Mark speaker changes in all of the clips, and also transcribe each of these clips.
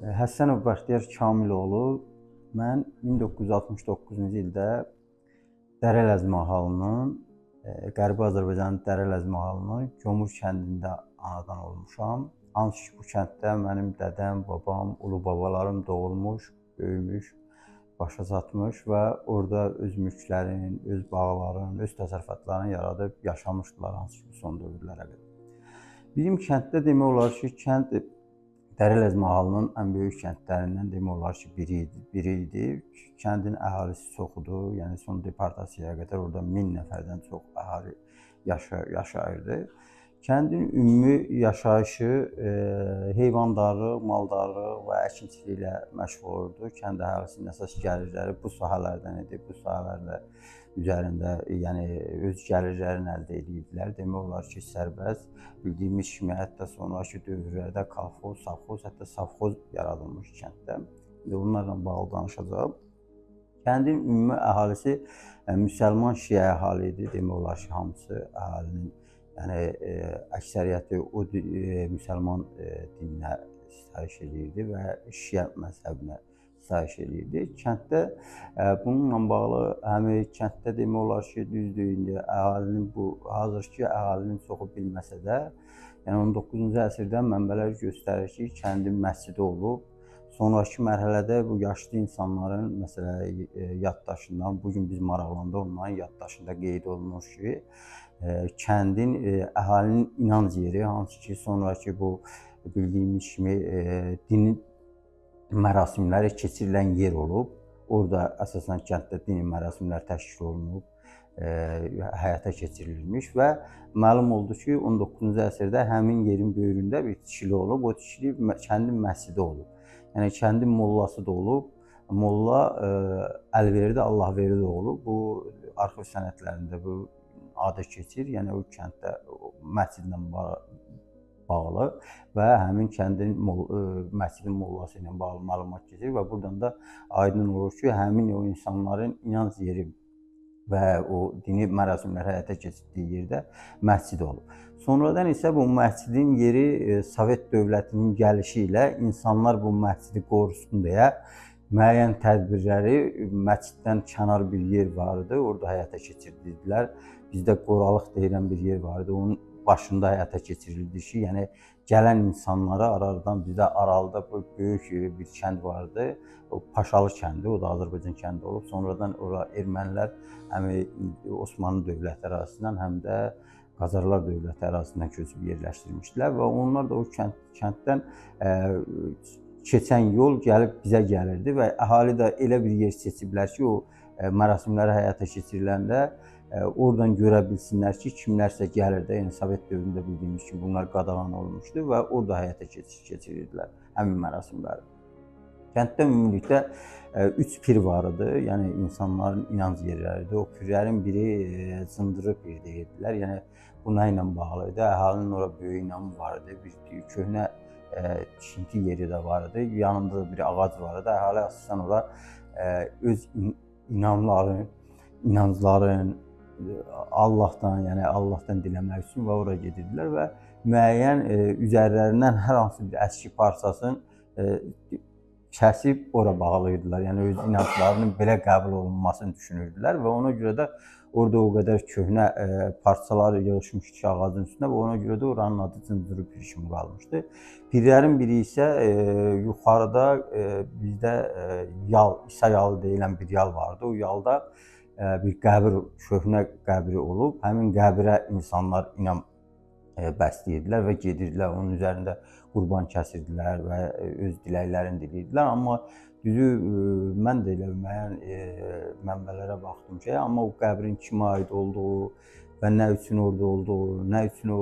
Speaker 1: Həsənov Bəxtiyar Kamiloğlu, mən 1969-cu ildə Dərələz mahalının, Qərbi Azərbaycanın Dərələz mahalının Gömür kəndində anadan olmuşam. Hansı ki, bu kənddə mənim dədəm, babam, ulu babalarım doğulmuş, böyümüş, başa çatmış və orada öz mülklərini, öz bağlarını, öz təsərrüfatlarını yaradıb yaşamışdılar hansı ki, son dövrlərə qədər. Bizim kənddə demək olar ki, kənd Dərələz mahalının ən böyük kəndlərindən demək olar ki, biri idi. Kəndin əhalisi çoxdur, yəni son deportasiyaya qədər orada 1000 nəfərdən çox əhali yaşayırdı. Kəndin ümumi yaşayışı heyvandarlıq, maldarlıq və əkinçiliklə məşğul olurdu. Kənd əhalisinin əsas gəlirləri bu sahələrdən idi. Bu sahələrlə üzərində, yəni öz gəlirlərini əldə edirdilər. Demək olar ki, sərbəst bildiyimiz kimi hətta sonraki dövrlərdə kolxoz, savxoz, hətta savxoz yaradılmış kənddə. Bunlarla bağlı danışacağım. Kəndin ümumi əhalisi müsəlman şiə əhali idi. Demək olar ki, hamısı əhalinin, yəni əksəriyyəti o müsəlman dininə sitayiş edirdi və şiə məzhəbinə sitayiş edirdi. Kənddə bununla bağlı həmin kənddə demək olar ki, düzdür, indi əhalinin bu hazırki əhalinin çoxu bilməsə də, yəni 19-cu əsrdə mənbələr göstərir ki, kəndin məscidi olub. Sonraki mərhələdə bu yaşlı insanların məsələn yaddaşından, bugün biz maraqlandı onların yaddaşında qeyd olunur ki, kəndin əhalinin inanc yeri, hansı ki, sonraki bu bildiyimiz kimi dini mərasimləri keçirilən yer olub. Orada əsasən kənddə dini mərasimlər təşkil olunub, həyata keçirilmiş və məlum oldu ki, 19-cu əsrdə həmin yerin böyründə bir tikili olub. O tikili kəndin məscidi olub. Yəni kəndin mollası da olub. Molla Əlverdi Allahverdi də olub. Bu arxiv sənədlərində bu adı keçir. Yəni o kənddə məscidlə bağlı və həmin kəndin məscidin mollası ilə bağlı məlumat keçir və buradan da aydın olur ki, həmin o insanların inanc yeri və o dini mərasimlər həyata keçirdiyi yerdə məscid olub. Sonradan isə bu məscidin yeri Sovet dövlətinin gəlişi ilə insanlar bu məscidi qorusun deyə müəyyən tədbirləri məsciddən kənar bir yer vardı, orada həyata keçirdilər. Bizdə qoralıq deyilən bir yer vardı, onun başında həyata keçirildi ki, yəni gələn insanlara aradan bizdə Aralda böyük bir kənd vardı. O Paşalı kəndi, o da Azərbaycan kəndi olub. Sonradan ora ermənilər həm Osmanlı dövləti ərazisindən, həm də Qacarlar dövləti ərazisindən köçüb yerləşdirmişdilər və onlar da o kənddən keçən yol gəlib bizə gəlirdi və əhali də elə bir yer seçiblər ki, o mərasimləri həyata keçiriləndə oradan görə bilsinlər ki, kimlərsə gəlir də, yəni Sovet dövründə bildiyimiz kimi bunlar qadağan olmuşdu və orada həyata keçirirdilər həmin mərasimləri. Kənddə ümumilikdə 3 pir var idi, yəni insanların inanc yerləridir. O pirlərin biri Zındırı pir deyirdilər, yəni bu nə ilə bağlı idi? Əhalinin ora böyük inamı var idi, bir köhnə tikinti yeri də var idi, yanında da bir ağac var idi. Əhali əsasən ora öz inancların, Allahdan, yəni Allahdan diləmək üçün və ora gedirdilər və müəyyən üzərlərindən hər hansı bir əski parçasını kəsib ora bağlayırdılar. Yəni öz inanclarının belə qəbul olunmasını düşünürdülər və ona görə də orada o qədər köhnə parçalar yığılmışdı ki, ağacın üstünə və ona görə də oranın adı Zındırı pir kimi qalmışdı. Pirlərin biri isə yuxarıda bizdə yal, İsa yalı deyilən bir yal vardı. O yalda bir qəbir, köhnə qəbri olub. Həmin qəbirə insanlar inam bəsləyirdilər və gedirdilər. Onun üzərində qurban kəsirdilər və öz diləklərini diləyirdilər. Amma düzü mən də elə müəyyən mənbələrə baxdım ki, amma o qəbrin kimə aid olduğu və nə üçün orada olduğu, nə üçün o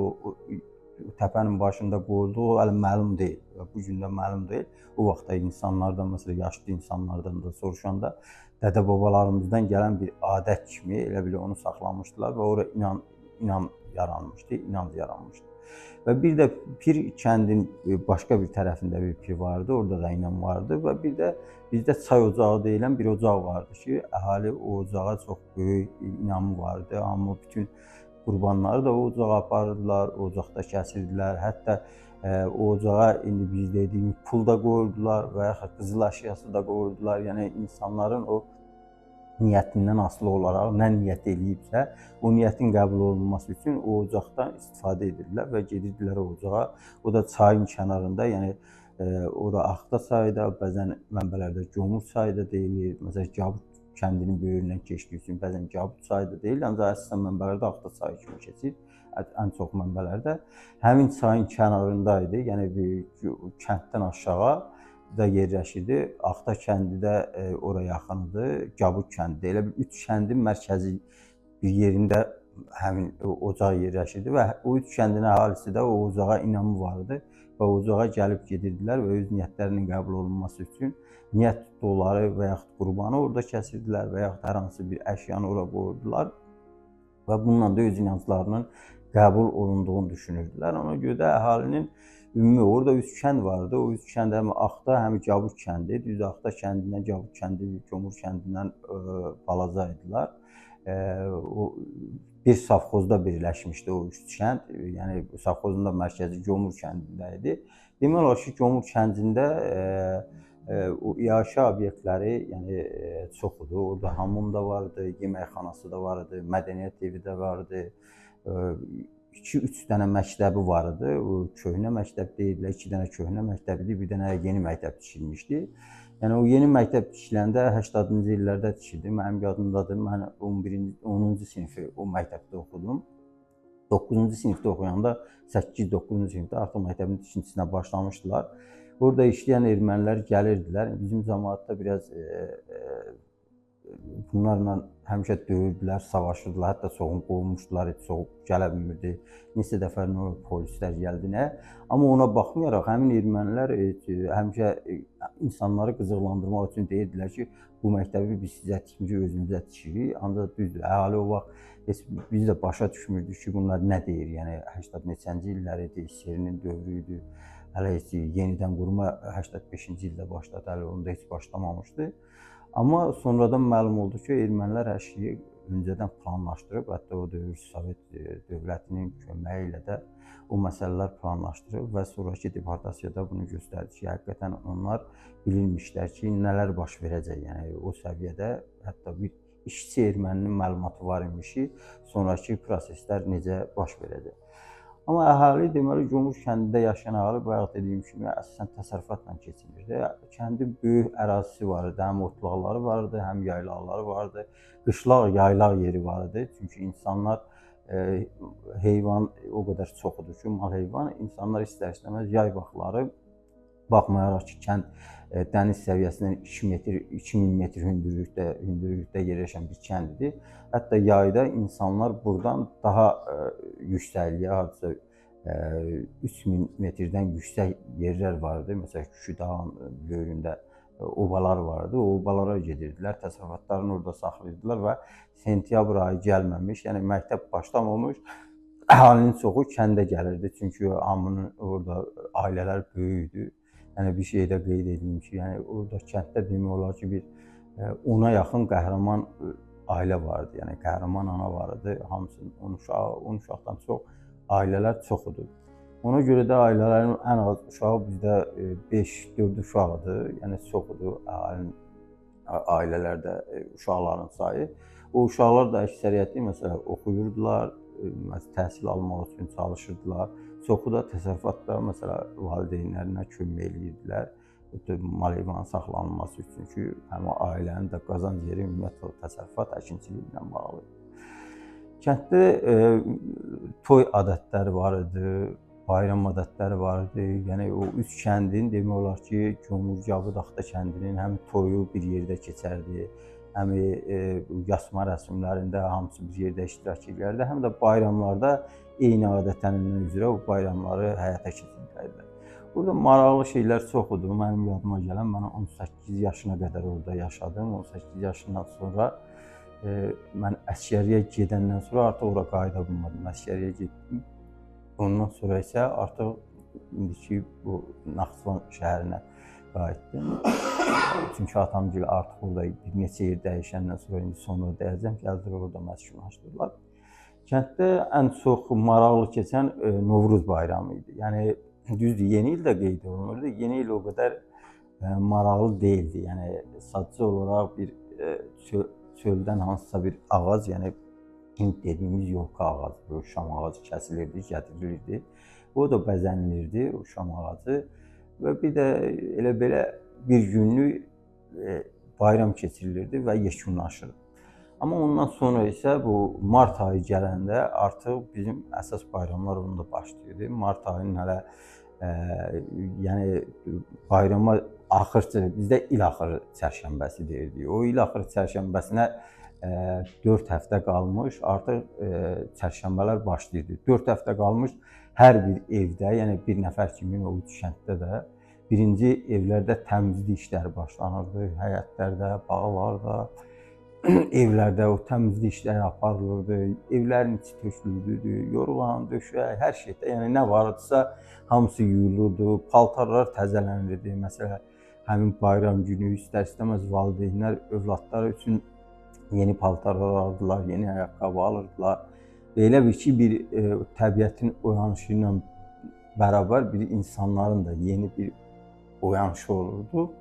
Speaker 1: təpənin başında qoyulduğu hələ məlum deyil. Bu gün də məlum deyil. O vaxtda insanlardan, məsələn, yaşlı insanlardan da soruşanda dədə-babalarımızdan gələn bir adət kimi elə bil onu saxlamışdılar və ora inam yaranmışdı, inanc yaranmışdı. Və bir də pir kəndin başqa bir tərəfində bir pir vardı, orada da inam vardı və bir də bizdə çay ocağı deyilən bir ocaq vardı ki, əhali o ocağa çox böyük inamı vardı, amma bütün qurbanları da o ocağa aparırdılar, o ocaqda kəsirdilər. Hətta o ocağa indi biz dediyimiz pul da qoyurdular və ya qızıl əşyası da qoyurdular. Yəni insanların o niyyətindən asılı olaraq nə niyyət eləyibsə, o niyyətin qəbul olunması üçün o ocaqdan istifadə edirdilər və gedirdilər o ocağa. O da çayın kənarında, yəni ora Ağda çayı da, bəzən mənbələrdə Gömür çayı da deyilir. Məsələn, Cabut kəndinin böyründən keçdiyi üçün bəzən Cabut çayı da deyilir, ancaq əsasən mənbələrdə Ağda çayı kimi keçir. Ən çox mənbələrdə həmin çayın kənarında idi. Yəni kənddən aşağı da yerləşirdi. Ağda kəndi də ora yaxındır. Cabut kəndi. Elə bir 3 kəndin mərkəzi bir yerində həmin ocaq yerləşirdi və o 3 kəndin əhalisi də o ocağa inamı vardı və ocağa gəlib gedirdilər və öz niyyətlərinin qəbul olunması üçün niyyət tutduqları və yaxud qurbanı orada kəsirdilər və yaxud hər hansı bir əşyanı ora qoyurdular və bununla da öz inanclarının qəbul olunduğunu düşünürdülər. Ona görə də əhalinin ümumi orada 3 kənd vardı. O 3 kənd həm Ağda, həm Cabut kəndi. Düz Ağda kəndindən Cabut kəndi, Gömür kəndindən balaca idilər. O bir savxozda birləşmişdi o 3 kənd. Yəni savxozun da mərkəzi Gömür kəndində idi. Demək olar ki, Gömür kəndində o yaşayış obyektləri yəni çoxdur. Orada hamam da vardı, yeməkxanası da vardı, mədəniyyət evi də vardı. 2-3 dənə məktəbi vardı. O köhnə məktəb deyirlər, 2 dənə köhnə məktəb idi, bir dənə yeni məktəb tikilmişdi. Yəni o yeni məktəb tikiləndə 80-cı illərdə tikildi. Mənim yadımdadır. Mən 10-cu sinifi o məktəbdə oxudum. 9-cu sinifdə oxuyanda 8-9-cu sinifdə artıq məktəbin tikintisinə başlamışdılar. Orada işləyən ermənilər gəlirdilər. Bizim cəmaətdə biraz bunlarla həmişə döyürdülər, savaşırdılar, hətta çoxunu qovmuşdular, heç çoxu gələ bilmirdi. Neçə dəfə polislər gəldi nə. Amma ona baxmayaraq həmin ermənilər həmişə insanları qıcıqlandırmaq üçün deyirdilər ki, bu məktəbi biz sizə tikmişik, özümüzə tikirik. Ancaq düzdür, əhali o vaxt biz də başa düşmürdük ki, bunlar nə deyir. Yəni 80 neçənci illər idi, SSRİ-nin dövrü idi. Hələ heç yenidən qurma 85-ci ildə başladı, hələ onda heç başlamamışdı. Amma sonradan məlum oldu ki, ermənilər hər şeyi öncədən planlaşdırıb, hətta o dövr Sovet dövlətinin köməyi ilə də o məsələlər planlaşdırıb və sonraki deportasiyada bunu göstərdi ki, həqiqətən onlar bilirmişlər ki, nələr baş verəcək. Yəni o səviyyədə hətta bir işçi erməninin məlumatı var imiş ki, sonraki proseslər necə baş verəcək. Amma əhali deməli Gömür kəndində yaşayan əhali bayaq dediyim kimi əsasən təsərrüfatla keçinirdi. Kəndin böyük ərazisi var idi, həm otlaqları vardı, həm yaylaqları vardı. Qışlaq, yaylaq yeri vardı. Çünki insanlar heyvan o qədər çox idi ki, mal heyvan insanlar istər-istəməz yay vaxtları baxmayaraq ki, kənd dəniz səviyyəsindən 2000 metr hündürlükdə yerləşən bir kəndidir. Hətta yayda insanlar buradan daha yüksəkliyə, hardasa 3000 metrdən yüksək yerlər vardı. Məsələn, Küşü dağın böyründə obalar vardı. O obalara gedirdilər, təsərrüfatlarını orada saxlayırdılar və sentyabr ayı gəlməmiş, yəni məktəb başlamamış, əhalinin çoxu kəndə gəlirdi. Çünki hamının orada ailələr böyük idi. Yəni bir şey də qeyd edeyim ki, yəni orada kənddə demək olar ki, bir 10-a yaxın qəhrəman ailə vardı. Yəni qəhrəman ana vardı. Hamısının 10 uşaqdan çox ailələr çox idi. Ona görə də ailələrin ən az uşağı bizdə 5-4 uşaqdır. Yəni çox idi ailələrdə uşaqların sayı. O uşaqlar da əksəriyyəti məsələn oxuyurdular, təhsil almaq üçün çalışırdılar. Çoxu da təsərrüfatda məsələn valideynlərinə kömək edirdilər. Mal heyvanın saxlanılması üçün ki, həm ailənin də qazanc yeri ümumiyyətlə təsərrüfat əkinçiliklə bağlı. Kənddə toy adətləri var idi, bayram adətləri var idi. Yəni o 3 kəndin demək olar ki, Gömür, Cabud, Ağda kəndinin həm toyu bir yerdə keçərdi, həm yasma rəsmlərində hamısı bir yerdə iştirak edirlərdi, həm də bayramlarda eyni adət-ənənələr üzrə o bayramları həyata keçirirdilər. Burada maraqlı şeylər çox idi. Mənim yadıma gələn, mən 18 yaşına qədər orada yaşadım. 18 yaşından sonra mən əsgəriyə gedəndən sonra artıq ora qayıda bilmədim. Əsgəriyə getdim. Ondan sonra isə artıq indiki bu Naxçıvan şəhərinə qayıtdım. Çünki atamgil artıq orada bir neçə yer dəyişəndən sonra indi sonra dəyəcəm, gəldilər orada məskunlaşdırdılar. Kənddə ən çox maraqlı keçən Novruz bayramı idi. Yəni düzdür, yeni il də qeyd olunurdu. Yeni il o qədər maraqlı deyildi. Yəni sadəcə olaraq bir çöldən hansısa bir ağac, yəni Hind dediyimiz yolka ağacı, böyle şam ağacı kəsilirdi, gətirilirdi. O da bəzənilirdi, o şam ağacı və bir də elə belə bir günlük bayram keçirilirdi və yekunlaşırdı. Amma ondan sonra isə bu mart ayı gələndə artıq bizim əsas bayramlar onda başlayırdı. Mart ayının hələ yəni bayrama axırcı, bizdə il axırı çərşənbəsi deyirdik. O il axırı çərşənbəsinə 4 həftə qalmış, artıq çərşənbələr başlayırdı. 4 həftə qalmış hər bir evdə, yəni bir nəfər kimi o üç kənddə də birinci evlərdə təmizlik işləri başlanırdı. Həyətlərdə, bağlarda, evlərdə o təmizlik işləri aparılırdı. Evlərin içi tökülürdü, yorğan, döşək, hər şeydə, yəni nə vardısa hamısı yuyulurdu, paltarlar təzələnirdi. Məsələn, həmin bayram günü istər-istəməz valideynlər övladları üçün yeni paltarlar alırdılar, yeni ayaqqabı alırdılar. Elə bir ki, bir təbiətin oyanışı ilə bərabər bir insanların da yeni bir oyanışı olurdu.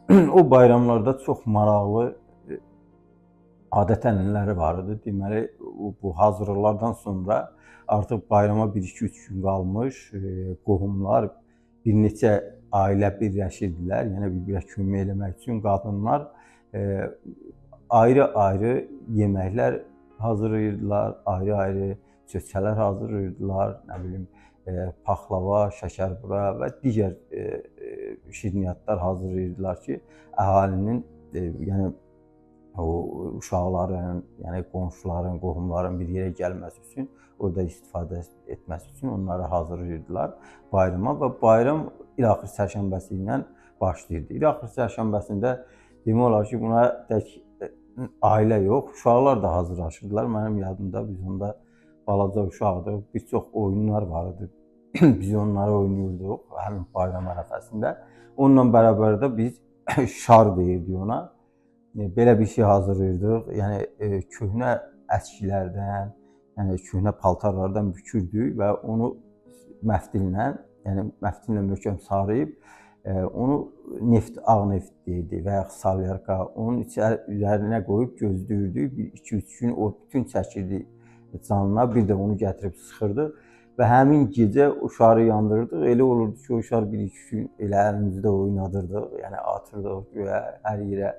Speaker 1: O bayramlarda çox maraqlı adət-ənənələri vardı. Deməli, bu hazırlıqlardan sonra artıq bayrama 1-2-3 gün qalmış, qohumlar, bir neçə ailə birləşirdilər. Yəni bir-birə kömək eləmək üçün qadınlar ayrı-ayrı yeməklər hazırlayırdılar, ayrı-ayrı çöçələr hazırlayırdılar, nə bilim, paxlava, şəkərbura və digər şirniyyatlar hazırlayırdılar ki, əhalinin, yəni o uşaqların, yəni qonşuların, qohumların bir yerə gəlməsi üçün, orada istifadə etməsi üçün onları hazırlayırdılar bayrama və bayram il axır çərşənbəsi ilə başlayırdı. İl axır çərşənbəsində demək olar ki, buna tək ailə yox, uşaqlar da hazırlaşırdılar. Mənim yadımda biz onda balaca uşaqdıq, bir çox oyunlar vardı. Biz onları oynayırdıq həmin bayram ərəfəsində. Onunla bərabər də biz şar deyirdik ona. Belə bir şey hazırlayırdıq. Yəni köhnə əskilərdən, yəni köhnə paltarlardan bükürdük və onu məftillə, yəni məftillə möhkəm sarıyıb onu neft, ağ neft deyildi və ya salyarka, onun üzərinə qoyub gözləyirdik. Bir 2-3 gün o bütün çəkirdi canına, bir də onu gətirib sıxırdıq və həmin gecə o şarı yandırırdıq. Elə olurdu ki, o şar 1-2 gün elə əlimizdə oynadırdıq, yəni atırdıq göyə, hər yerə.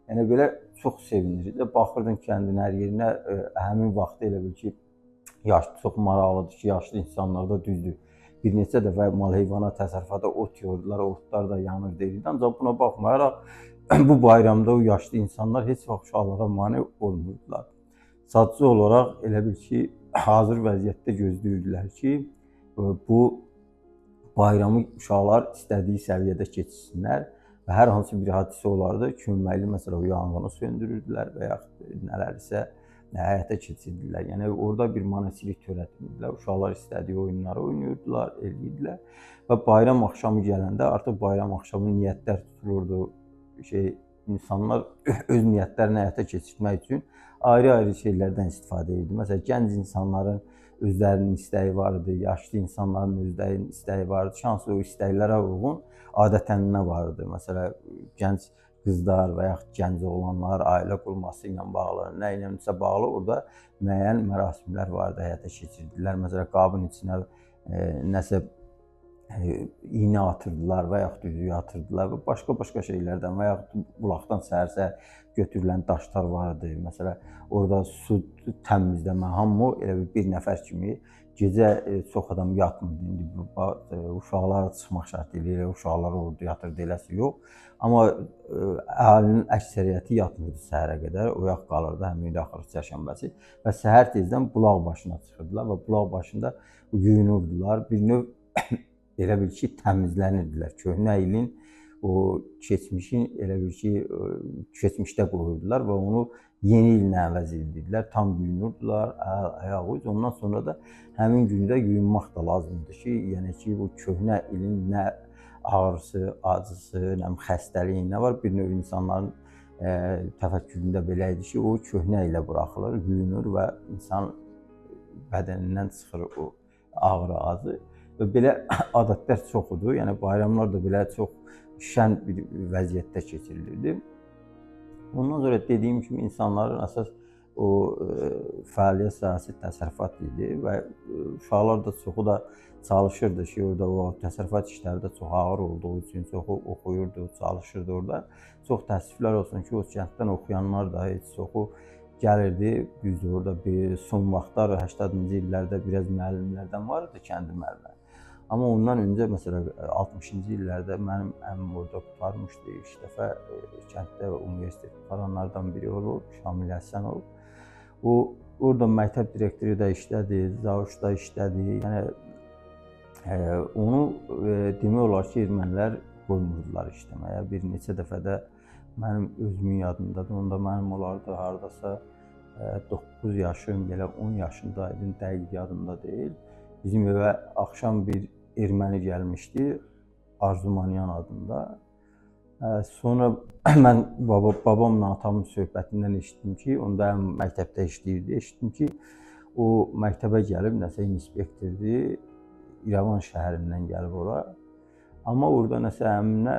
Speaker 1: Yəni belə çox sevinirdik. Baxırdın kəndin hər yerinə, həmin vaxtda elə bil ki, çox maraqlıdır ki, yaşlı insanlar da düzdür. Bir neçə dəfə mal-heyvana təsərrüfata ot yığırdılar, otlar da yanır deyildi. Ancaq buna baxmayaraq bu bayramda o yaşlı insanlar heç vaxt uşaqlara mane olmurdular. Sadəcə olaraq elə bil ki, hazır vəziyyətdə gözləyirdilər ki, bu bayramı uşaqlar istədiyi səviyyədə keçsinlər və hər hansı bir hadisə olardı, köməkli məsələn o yanğını söndürürdülər və yaxud nələrsə həyata keçirdilər. Yəni orada bir maneçilik törətmirdilər. Uşaqlar istədiyi oyunları oynayırdılar, eləyirdilər və bayram axşamı gələndə artıq bayram axşamı niyyətlər tutulurdu. İnsanlar öz niyyətlərini həyata keçirmək üçün ayrı-ayrı şeylərdən istifadə edirdi. Məsələn, gənc insanların özlərinin istəyi var idi, yaşlı insanların özlərinin istəyi var idi. Şansı o istəklərə uyğun adət-ənənə var idi. Məsələn, gənc qızlar və yaxud gənc oğlanlar ailə qurması ilə bağlı, nə illəsə bağlı orada müəyyən mərasimlər vardı, həyata keçirdilər. Məsələn, qabın içinə nəsə iynə atırdılar və yaxud üzüyü atırdılar və başqa-başqa şeylərdən və yaxud bulaqdan səhər-səhər götürülən daşlar vardı. Məsələn, orada su təmizləmə, hamı elə bir nəfər kimi gecə çox adam yatmırdı. İndi uşaqlar çıxmaq şərti ilə uşaqlar orada yatırdı, eləsi yox. Amma əhalinin əksəriyyəti yatmırdı səhərə qədər, oyaq qalırdı həmin il axırı çərşənbəsi və səhər tezdən bulaq başına çıxırdılar və bulaq başında yuyunurdular. Bir növ elə bil ki, təmizlənirdilər. Köhnə ilin o keçmişin elə bil ki, keçmişdə qoyurdular və onu yeni illə əvəz edirdilər. Tam yuyunurdular, ayaq üz. Ondan sonra da həmin gündə yuyunmaq da lazımdır ki, yəni ki, bu köhnə ilin nə ağrısı, acısı, xəstəliyi nə var? Bir növ insanların təfəkküründə belə idi ki, o köhnə ilə buraxılır, yuyunur və insan bədənindən çıxır o ağrı azı və belə adətlər çox idi. Yəni bayramlar da belə çox şən bir vəziyyətdə keçirilirdi. Ondan sonra dediyim kimi insanların əsas o fəaliyyət sahəsi təsərrüfat idi və uşaqlar da çoxu da çalışırdı ki, orada o təsərrüfat işləri də çox ağır olduğu üçün çoxu oxuyurdu, çalışırdı orada. Çox təəssüflər olsun ki, o kənddən oxuyanlar da heç çoxu gəlirdi. Düzdür, orada bir son vaxtlar 80-cı illərdə biraz müəllimlərdən var idi, kəndi müəllimləri. Amma ondan öncə məsələn 60-cı illərdə mənim əmim orada qurtarmışdı. İlk dəfə kənddə universitet qutaranlardan biri olub, Şamil Həsənov. O orada məktəb direktoru da işlədi, zavuç da işlədi. Yəni onu demək olar ki, ermənilər qoymurdular işləməyə. Bir neçə dəfə də mənim özümün yadımdadır. Onda mənim olardı hardasa 9 yaşım, belə 10 yaşındaydım, dəqiq yadımda deyil. Bizim evə axşam bir erməni gəlmişdi, Arzumanyan adında. Sonra mən babamla atamın söhbətindən eşitdim ki, onda məktəbdə işləyirdi. Eşitdim ki, o məktəbə gəlib, nəsə inspektordur, İrəvan şəhərindən gəlib ora. Amma orada nəsə əminə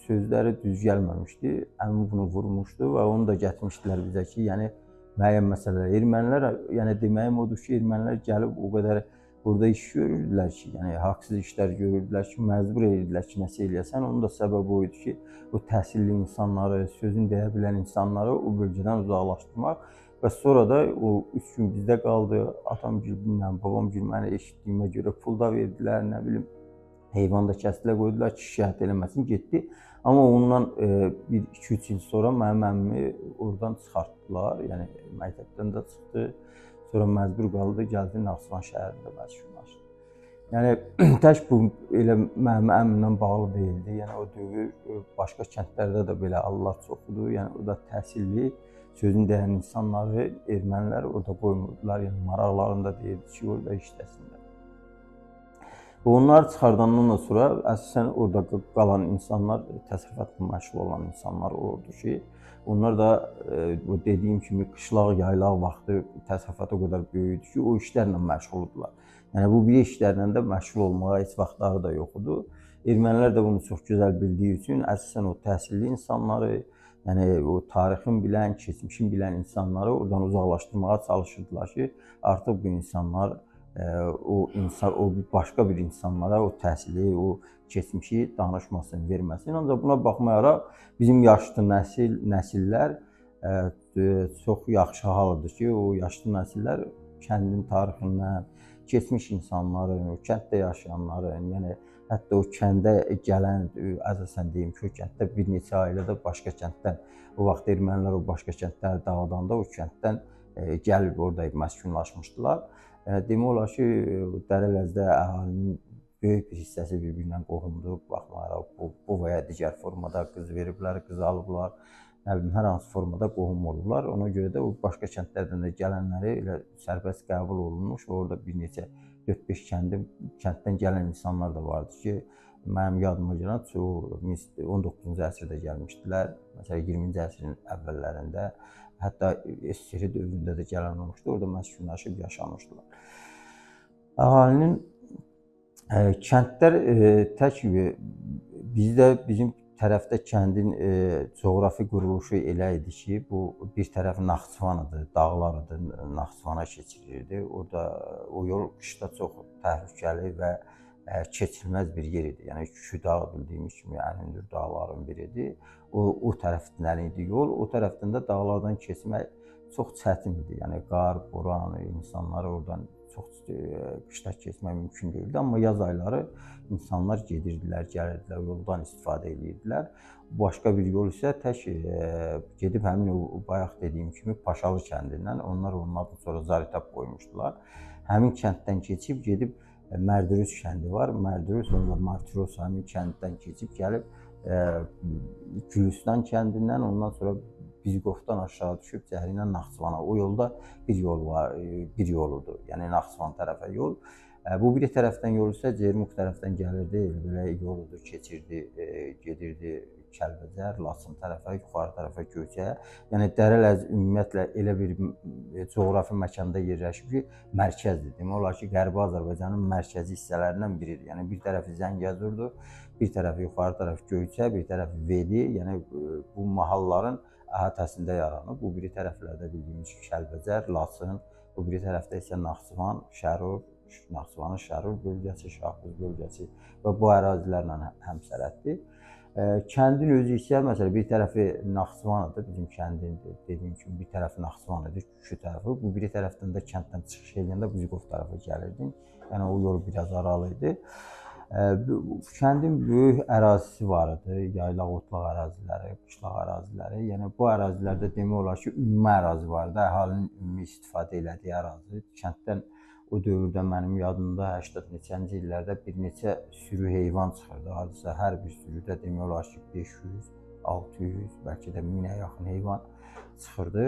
Speaker 1: sözləri düz gəlməmişdi. Əmi bunu vurmuşdu və onu da gətirmişdilər bizə ki, yəni müəyyən məsələlər. Ermənilər, yəni deməyim odur ki, ermənilər gəlib o qədər burada iş görürdülər ki, yəni haqsız işlər görürdülər ki, məcbur edirdilər ki, nəsə eləyəsən. Onun da səbəbi o idi ki, o təhsilli insanları, sözün deyə bilən insanları o bölgədən uzaqlaşdırmaq və sonra da o 3 gün bizdə qaldı. Atam gülümlə, babam gülməni eşitdiyimə görə pul da verdilər, nə bilim, heyvan da kəsdilə qoydular ki, şikayət eləməsin, getdi. Amma ondan 1-2-3 il sonra mənim əmmimi oradan çıxartdılar, yəni məktəbdən də çıxdı. Sonra məcbur qaldı, gəldi Naxçıvan şəhərində məskunlaşdı. Yəni tək bu elə mənim əmmimlə bağlı deyildi. Yəni o dövr başqa kəndlərdə də belə Allah çoxdur. Yəni orada təhsilli, sözün deyən insanları ermənilər orada qoymurdular. Yəni maraqlarında deyildi ki, orada işləsinlər. Onları çıxardandan da sonra əsasən orada qalan insanlar, təsərrüfatla məşğul olan insanlar olurdu ki, onlar da bu dediyim kimi qışlaq, yaylaq vaxtı təsərrüfat o qədər böyükdür ki, o işlərlə məşğuldurlar. Yəni bu bir işlərlə də məşğul olmağa heç vaxtları da yox idi. Ermənilər də bunu çox gözəl bildiyi üçün əsasən o təhsilli insanları, yəni o tarixin bilən, keçmişin bilən insanları oradan uzaqlaşdırmağa çalışırdılar ki, artıq bu insanlar o başqa bir insanlara o təhsili, o keçmişi danışmasın, verməsin. Ancaq buna baxmayaraq bizim yaşlı nəsillər çox yaxşı halıdır ki, o yaşlı nəsillər kəndin tarixindən, keçmiş insanların, o kənddə yaşayanların, yəni hətta o kəndə gələn, əsasən deyim ki, o kənddə bir neçə ailə də başqa kənddən, o vaxt ermənilər o başqa kəndləri dağıdanda o kənddən gəlib orada məskunlaşmışdılar. Demək olar ki, Dərələzdə əhalinin böyük bir hissəsi bir-birindən qohumdur. Baxmayaraq bu və ya digər formada qız veriblər, qız alıblar, nə bilim, hər hansı formada qohum olublar. Ona görə də o başqa kəndlərdən də gələnləri elə sərbəst qəbul olunmuş və orada bir neçə 4-5 kənddən gələn insanlar da vardı ki, mənim yadıma gələn çoxu 19-cu əsrdə gəlmişdilər. Məsələn, 20-ci əsrin əvvəllərində, hətta SSR dövründə də gələn olmuşdu, orada məskunlaşıb yaşamışdılar. Əhalinin kəndlər tək bizim tərəfdə kəndin coğrafi quruluşu elə idi ki, bu bir tərəf Naxçıvan idi, dağlar idi, Naxçıvana keçirilirdi. Orada o yol qışda çox təhlükəli və keçilməz bir yer idi. Yəni Küşü dağı bildiyimiz kimi ən hündür dağların biridir. O tərəfdən idi yol, o tərəfdən də dağlardan keçmək çox çətin idi. Yəni qar, boran, insanları oradan çox qışda keçmək mümkün deyildi. Amma yaz ayları insanlar gedirdilər, gəlirdilər, yoldan istifadə edirdilər. Başqa bir yol isə tək gedib həmin o bayaq dediyim kimi Paşalı kəndindən, onlar ondan sonra Zaritab qoymuşdular. Həmin kənddən keçib gedib Mərdürüz kəndi var. Mərdürüz, sonra Martiros həmin kənddən keçib gəlib Gülüstan kəndindən, ondan sonra Bizqovdan aşağı düşüb Cəhri ilə Naxçıvana. O yolda bir yol var, bir yoludur. Yəni Naxçıvan tərəfə yol. Bu bir tərəfdən yol isə Cermuk tərəfdən gəlirdi, belə yoludur, keçirdi, gedirdi Kəlbəcər, Laçın tərəfə, yuxarı tərəfə Göyçəyə. Yəni Dərələz ümumiyyətlə elə bir coğrafi məkanda yerləşib ki, mərkəzdir. Demək olar ki, Qərbi Azərbaycanın mərkəzi hissələrindən biridir. Yəni bir tərəfi Zəngəzurdur, bir tərəfi yuxarı tərəf Göyçə, bir tərəfi Veli. Yəni bu mahalların əhatəsində yaranıb. Bu biri tərəflərdə bildiyimiz ki, Kəlbəcər, Laçın, bu biri tərəfdə isə Naxçıvan, Şərur, Naxçıvanın Şərur bölgəsi, Şahbuz bölgəsi və bu ərazilərlə həmsərhəddir. Kəndin özü isə məsələn bir tərəfi Naxçıvandır, bizim kəndin dediyim kimi bir tərəfi Naxçıvandır, Şuşa tərəfi. Bu biri tərəfdən də kənddən çıxış edəndə Buzqov tərəfə gəlirdin. Yəni o yol biraz aralı idi. Kəndin böyük ərazisi var idi, yaylaq otlaq əraziləri, qışlaq əraziləri. Yəni bu ərazilərdə demək olar ki, ümumi ərazi var idi, əhalinin ümumi istifadə elədiyi ərazi. Kənddən o dövrdə mənim yadımda 80 neçənci illərdə bir neçə sürü heyvan çıxırdı. Hadisə hər bir sürüdə demək olar ki, 500, 600, bəlkə də 1000-ə yaxın heyvan çıxırdı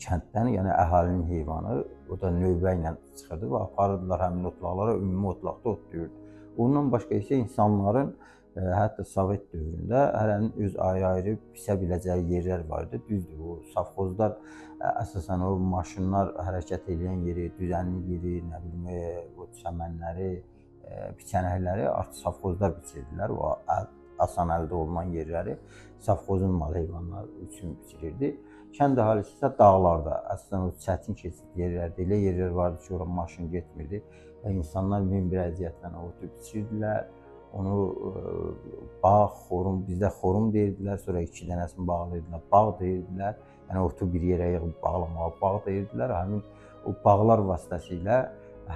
Speaker 1: kənddən, yəni əhalinin heyvanı. O da növbə ilə çıxırdı və aparırdılar həmin otlaqlara, ümumi otlaqda otlayırdı. Ondan başqa isə insanların hətta Sovet dövründə hərənin öz ayrı-ayrı pisə biləcəyi yerlər vardı. Düzdür, o safxozlar əsasən o maşınlar hərəkət edən yeri, düzənli yeri, nə bilim, o çəmənləri, biçənəkləri artıq safxozlar biçirdilər. O asan əldə olunan yerləri safxozun mal heyvanları üçün biçirirdi. Kənd əhalisi isə dağlarda, əsasən o çətin keçid yerlərdə elə yerlər vardı ki, ora maşın getmirdi və insanlar min bir əziyyətlə otu biçirdilər. Onu bağ, xorum, bizdə xorum deyirdilər, sonra 2 dənəsini bağlayırdılar, bağ deyirdilər. Yəni otu bir yerə yığıb bağlamağa bağ deyirdilər. Həmin o bağlar vasitəsilə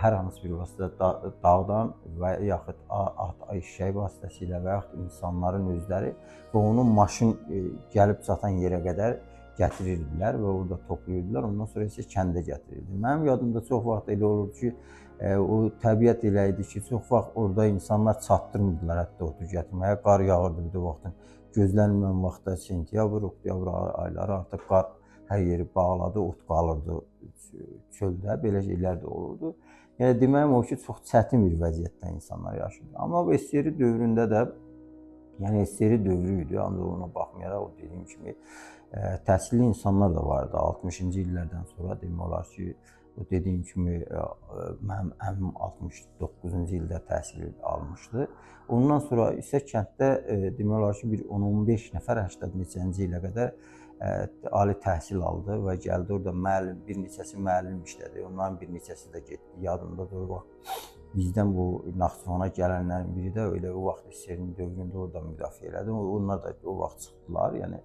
Speaker 1: hər hansı bir vasitədə dağdan və yaxud at, eşək vasitəsilə və yaxud insanların özləri və onun maşın gəlib çatan yerə qədər gətirirdilər və orada toplayırdılar. Ondan sonra isə kəndə gətirirdi. Mənim yadımda çox vaxt elə olurdu ki, o təbiət elə idi ki, çox vaxt orada insanlar çatdırmırdılar hətta otu gətirməyə. Qar yağırdı bir də vaxtın. Gözlənilməyən vaxtda sentyabr, oktyabr ayları artıq qar hər yeri bağladı, ot qalırdı çöldə. Belə şeylər də olurdu. Yəni deməyim o ki, çox çətin bir vəziyyətdə insanlar yaşayırdı. Amma bu SSR dövründə də, yəni SSR dövrü idi, ancaq ona baxmayaraq o dediyim kimi təhsilli insanlar da vardı. 60-cı illərdən sonra demək olar ki, o dediyim kimi mənim əmim 69-cu ildə təhsil almışdı. Ondan sonra isə kənddə demək olar ki, bir 10-15 nəfər 80 neçənci ilə qədər ali təhsil aldı və gəldi orada müəllim, bir neçəsi müəllim işlədi. Onların bir neçəsi də getdi. Yadımdadır o vaxt bizdən bu Naxçıvana gələnlərin biri də elə o vaxt SSR-nin dövründə orada müdafiə elədi. Onlar da o vaxt çıxdılar. Yəni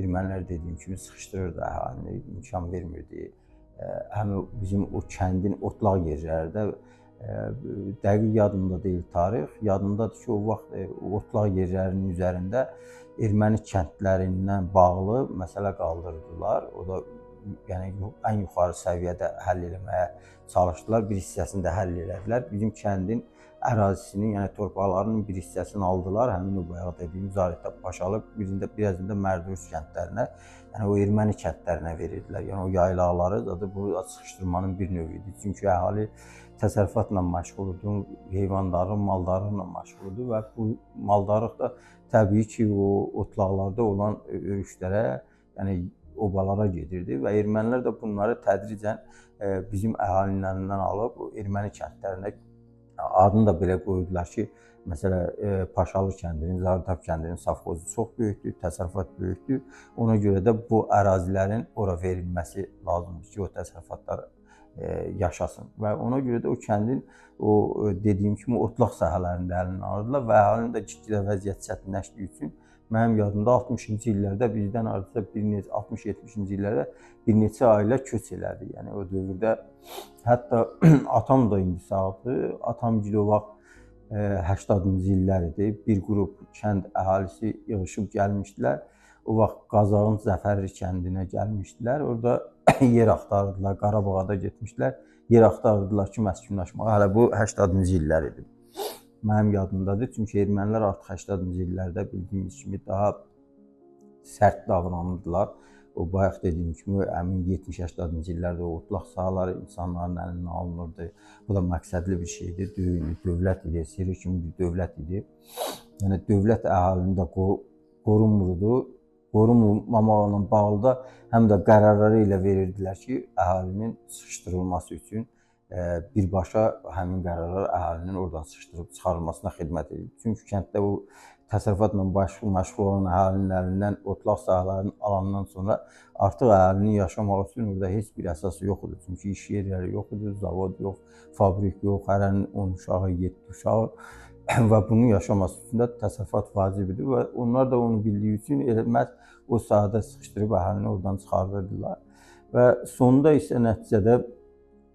Speaker 1: ermənilər dediyim kimi sıxışdırırdı əhalini, imkan vermirdi. Həm bizim o kəndin otlaq yerlərdə dəqiq yadımda deyil tarix. Yadımdadır ki, o vaxt otlaq yerlərinin üzərində erməni kəndlərindən bağlı məsələ qaldırdılar. O da yəni ən yuxarı səviyyədə həll etməyə çalışdılar. Bir hissəsini də həll elədilər. Bizim kəndin ərazisinin, yəni torpaqlarının bir hissəsini aldılar. Həmin o bayaq dediyim Zaritə Paşalı, birazında Mərdürüz kəndlərinə, yəni o erməni kəndlərinə verirdilər. Yəni o yaylaqları da bu sıxışdırmanın bir növüydü. Çünki əhali təsərrüfatla məşğuldur, heyvandarlıq, maldarlıqla məşğuldur və bu maldarlıq da təbii ki, o otlaqlarda olan örüşlərə, yəni obalara gedirdi və ermənilər də bunları tədricən bizim əhalilərindən alıb erməni kəndlərinə adını da belə qoydular ki, məsələn, Paşalı kəndinin, Zaritap kəndinin safxozu çox böyükdür, təsərrüfat böyükdür. Ona görə də bu ərazilərin ora verilməsi lazımdır ki, o təsərrüfatlar yaşasın. Və ona görə də o kəndin, o dediyim kimi, otlaq sahələrində əlindən alırdılar və əhalinin də ciddi vəziyyət çətinləşdiyi üçün mənim yadımda 60-cı illərdə bizdən artıq 60-70-ci illərdə bir neçə ailə köç elədi. Yəni o dövrdə hətta atam da indi sağdır. Atam o vaxt 80-cı illər idi. Bir qrup kənd əhalisi yığışıb gəlmişdilər. O vaxt Qazağın Zəfərli kəndinə gəlmişdilər. Orada yer axtarırdılar. Qarabağa da getmişdilər. Yer axtarırdılar ki, məskunlaşmağa. Hələ bu 80-cı illər idi. Mənim yadımdadır. Çünki ermənilər artıq 80-cı illərdə bildiyimiz kimi daha sərt davranırdılar. O bayaq dediyim kimi, əmin 70-80-cı illərdə o otlaq sahaları insanların əlindən alınırdı. Bu da məqsədli bir şeydir. Dövlət idi, SSR kimi bir dövlət idi. Yəni dövlət əhalini də qorunmurdu. Qorunmamaqla bağlı da həm də qərarları ilə verirdilər ki, əhalinin sıxışdırılması üçün birbaşa həmin qərarlar əhalinin oradan sıxışdırıb çıxarılmasına xidmət edir. Çünki kənddə bu təsərrüfatla məşğul olan əhalinin əlindən otlaq sahələrini alandan sonra artıq əhalinin yaşamaq üçün orada heç bir əsas yox idi. Çünki iş yerləri yox idi, zavod yox, fabrik yox, hərənin 10 uşağı, 7 uşağı və bunun yaşaması üçün də təsərrüfat vacibdir və onlar da onu bildiyi üçün məhz o sahədə sıxışdırıb əhalini oradan çıxardırdılar. Və sonunda isə nəticədə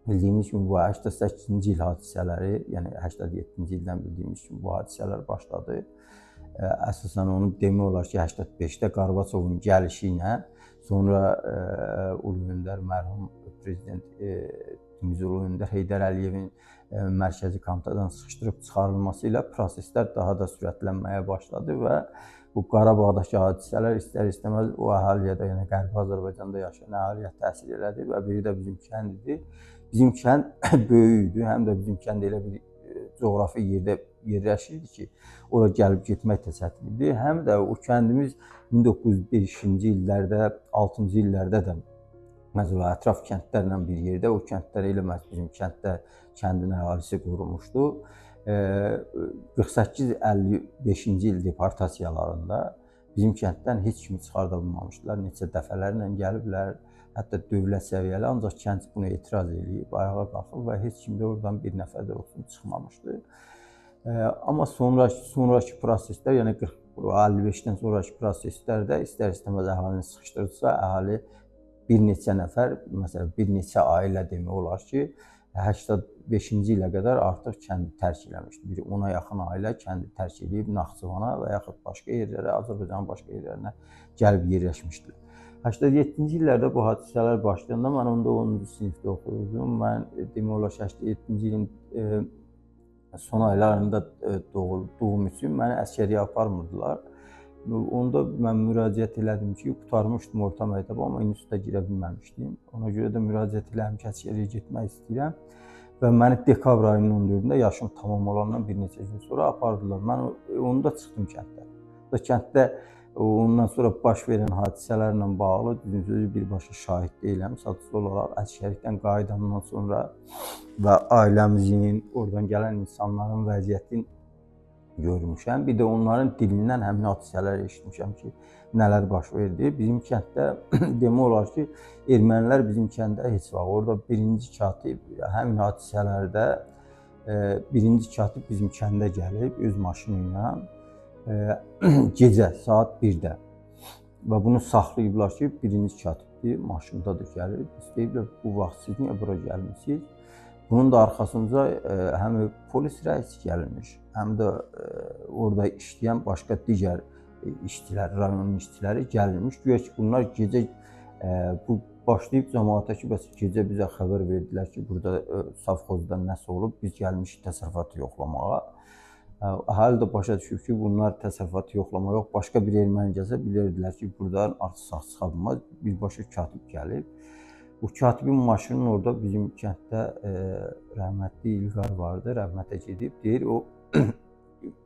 Speaker 1: bildiyimiz kimi bu 88-ci il hadisələri, yəni 87-ci ildən bildiyimiz kimi bu hadisələr başladı. Əsasən onu demək olar ki, 85-də Qarbaçovun gəlişi ilə sonra Ulu Öndər mərhum prezident Ulu Öndər Heydər Əliyevin mərkəzi komitədən sıxışdırıb çıxarılması ilə proseslər daha da sürətlənməyə başladı və bu Qarabağdakı hadisələr istər-istəməz o əhaliyə də, yəni Qərbi Azərbaycanda yaşayan əhaliyə təsir elədi və biri də bizim kənd idi. Bizim kənd böyük idi, həm də bizim kənd elə bir coğrafi yerdə yerləşirdi ki, ora gəlib getmək də çətin idi. Həm də o kəndimiz 1905-ci illərdə, 6-cı illərdə də məsələn ətraf kəndlərlə bir yerdə, o kəndlər elə bizim kənddə kəndin əhalisi qurulmuşdu. 48-55-ci il deportasiyalarında bizim kənddən heç kimi çıxarda bilməmişdilər. Neçə dəfələrlə gəliblər, hətta dövlət səviyyəli, ancaq kənd buna etiraz edib, ayağa qalxıb və heç kim də oradan bir nəfər də olsun çıxmamışdı. Amma sonraki proseslər, yəni 55-dən sonraki proseslərdə istər-istəməz əhalini sıxışdırırsa, əhali bir neçə nəfər, məsələn, bir neçə ailə demək olar ki, 85-ci ilə qədər artıq kəndi tərk eləmişdi. Bir 10-a yaxın ailə kəndi tərk edib Naxçıvana və yaxud başqa yerlərə, Azərbaycanın başqa yerlərinə gəlib yerləşmişdilər. 87-ci illərdə bu hadisələr başlayanda mən onda 10-cu sinifdə oxuyurdum. Mən demək olar ki, 87-ci ilin son aylarında doğum üçün məni əsgəriyə aparmırdılar. Onda mən müraciət elədim ki, qurtarmışdım orta məktəbi, amma instituta girə bilməmişdim. Ona görə də müraciət elədim ki, əsgəriyə getmək istəyirəm. Və məni dekabr ayının 14-də yaşım tamam olandan bir neçə gün sonra apardılar. Mən onda çıxdım kənddə. Kənddə ondan sonra baş verən hadisələrlə bağlı düzün sözü birbaşa şahid deyiləm. Sadəcə olaraq əsgərlikdən qayıdandan sonra və ailəmizin, oradan gələn insanların vəziyyətini görmüşəm. Bir də onların dilindən həmin hadisələr eşitmişəm ki, nələr baş verdi. Bizim kənddə demək olar ki, ermənilər bizim kəndə heç vaxt orada birinci katib həmin hadisələrdə birinci katib bizim kəndə gəlib öz maşını ilə gecə saat 1-də və bunu saxlayıblar ki, birinci katibdir, maşındadır gəlib. İstəyiblər bu vaxt siz niyə bura gəlmişsiniz? Bunun da arxasınca həm polis rəisi gəlmiş, həm də orada işləyən başqa digər işçilər, rayonun işçiləri gəlmiş. Güya ki, bunlar gecə bu başlayıb cəmaata ki, bəs gecə bizə xəbər verdilər ki, burada savxozda nəsə olub, biz gəlmişik təsərrüfatı yoxlamağa. Əhali də başa düşüb ki, bunlar təsərrüfatı yoxlamağa yox, başqa bir erməni gəlsə bilirdilər ki, buradan artıq sağ çıxa bilməz, birbaşa katib gəlib. Bu katibin maşının orada bizim kənddə rəhmətli İlqar vardı, rəhmətə gedib, deyir o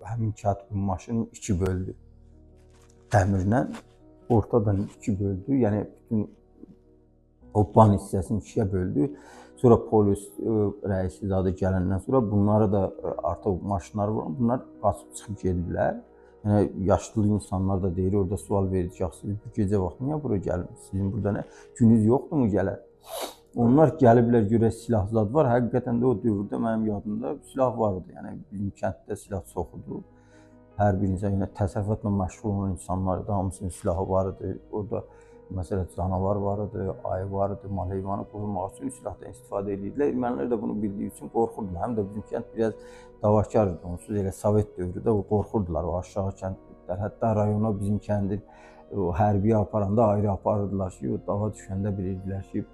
Speaker 1: həmin katibin maşını 2 böldü. Dəmirlə ortadan 2 böldü, yəni bütün o ban hissəsini 2-yə böldü. Sonra polis rəisi zadı gələndən sonra bunları da artıq maşınları var, bunlar qaçıb çıxıb gediblər. Yəni yaşlı insanlar da deyir, orada sual verəcəksiniz, bu gecə vaxtı niyə bura gəlmişsiniz? Sizin burada nə gününüz yoxdurmu gələr? Onlar gəliblər görək silah zad var. Həqiqətən də o dövrdə mənim yadımda silah vardı. Yəni bizim kənddə silah çox idi. Hər bir insan, yəni təsərrüfatla məşğul olan insanlar da hamısının silahı vardı. Orada məsələn canavar vardı, ayı vardı, mal heyvanı qorumaq üçün silahdan istifadə edirdilər. Ermənilər də bunu bildiyi üçün qorxurdular. Həm də bizim kənd biraz davakar idi. Onsuz elə Sovet dövründə qorxurdular o aşağı kəndlər. Hətta rayona bizim kəndin hərbiyə aparanda ayrı aparırdılar ki, o dava düşəndə bilirdilər ki,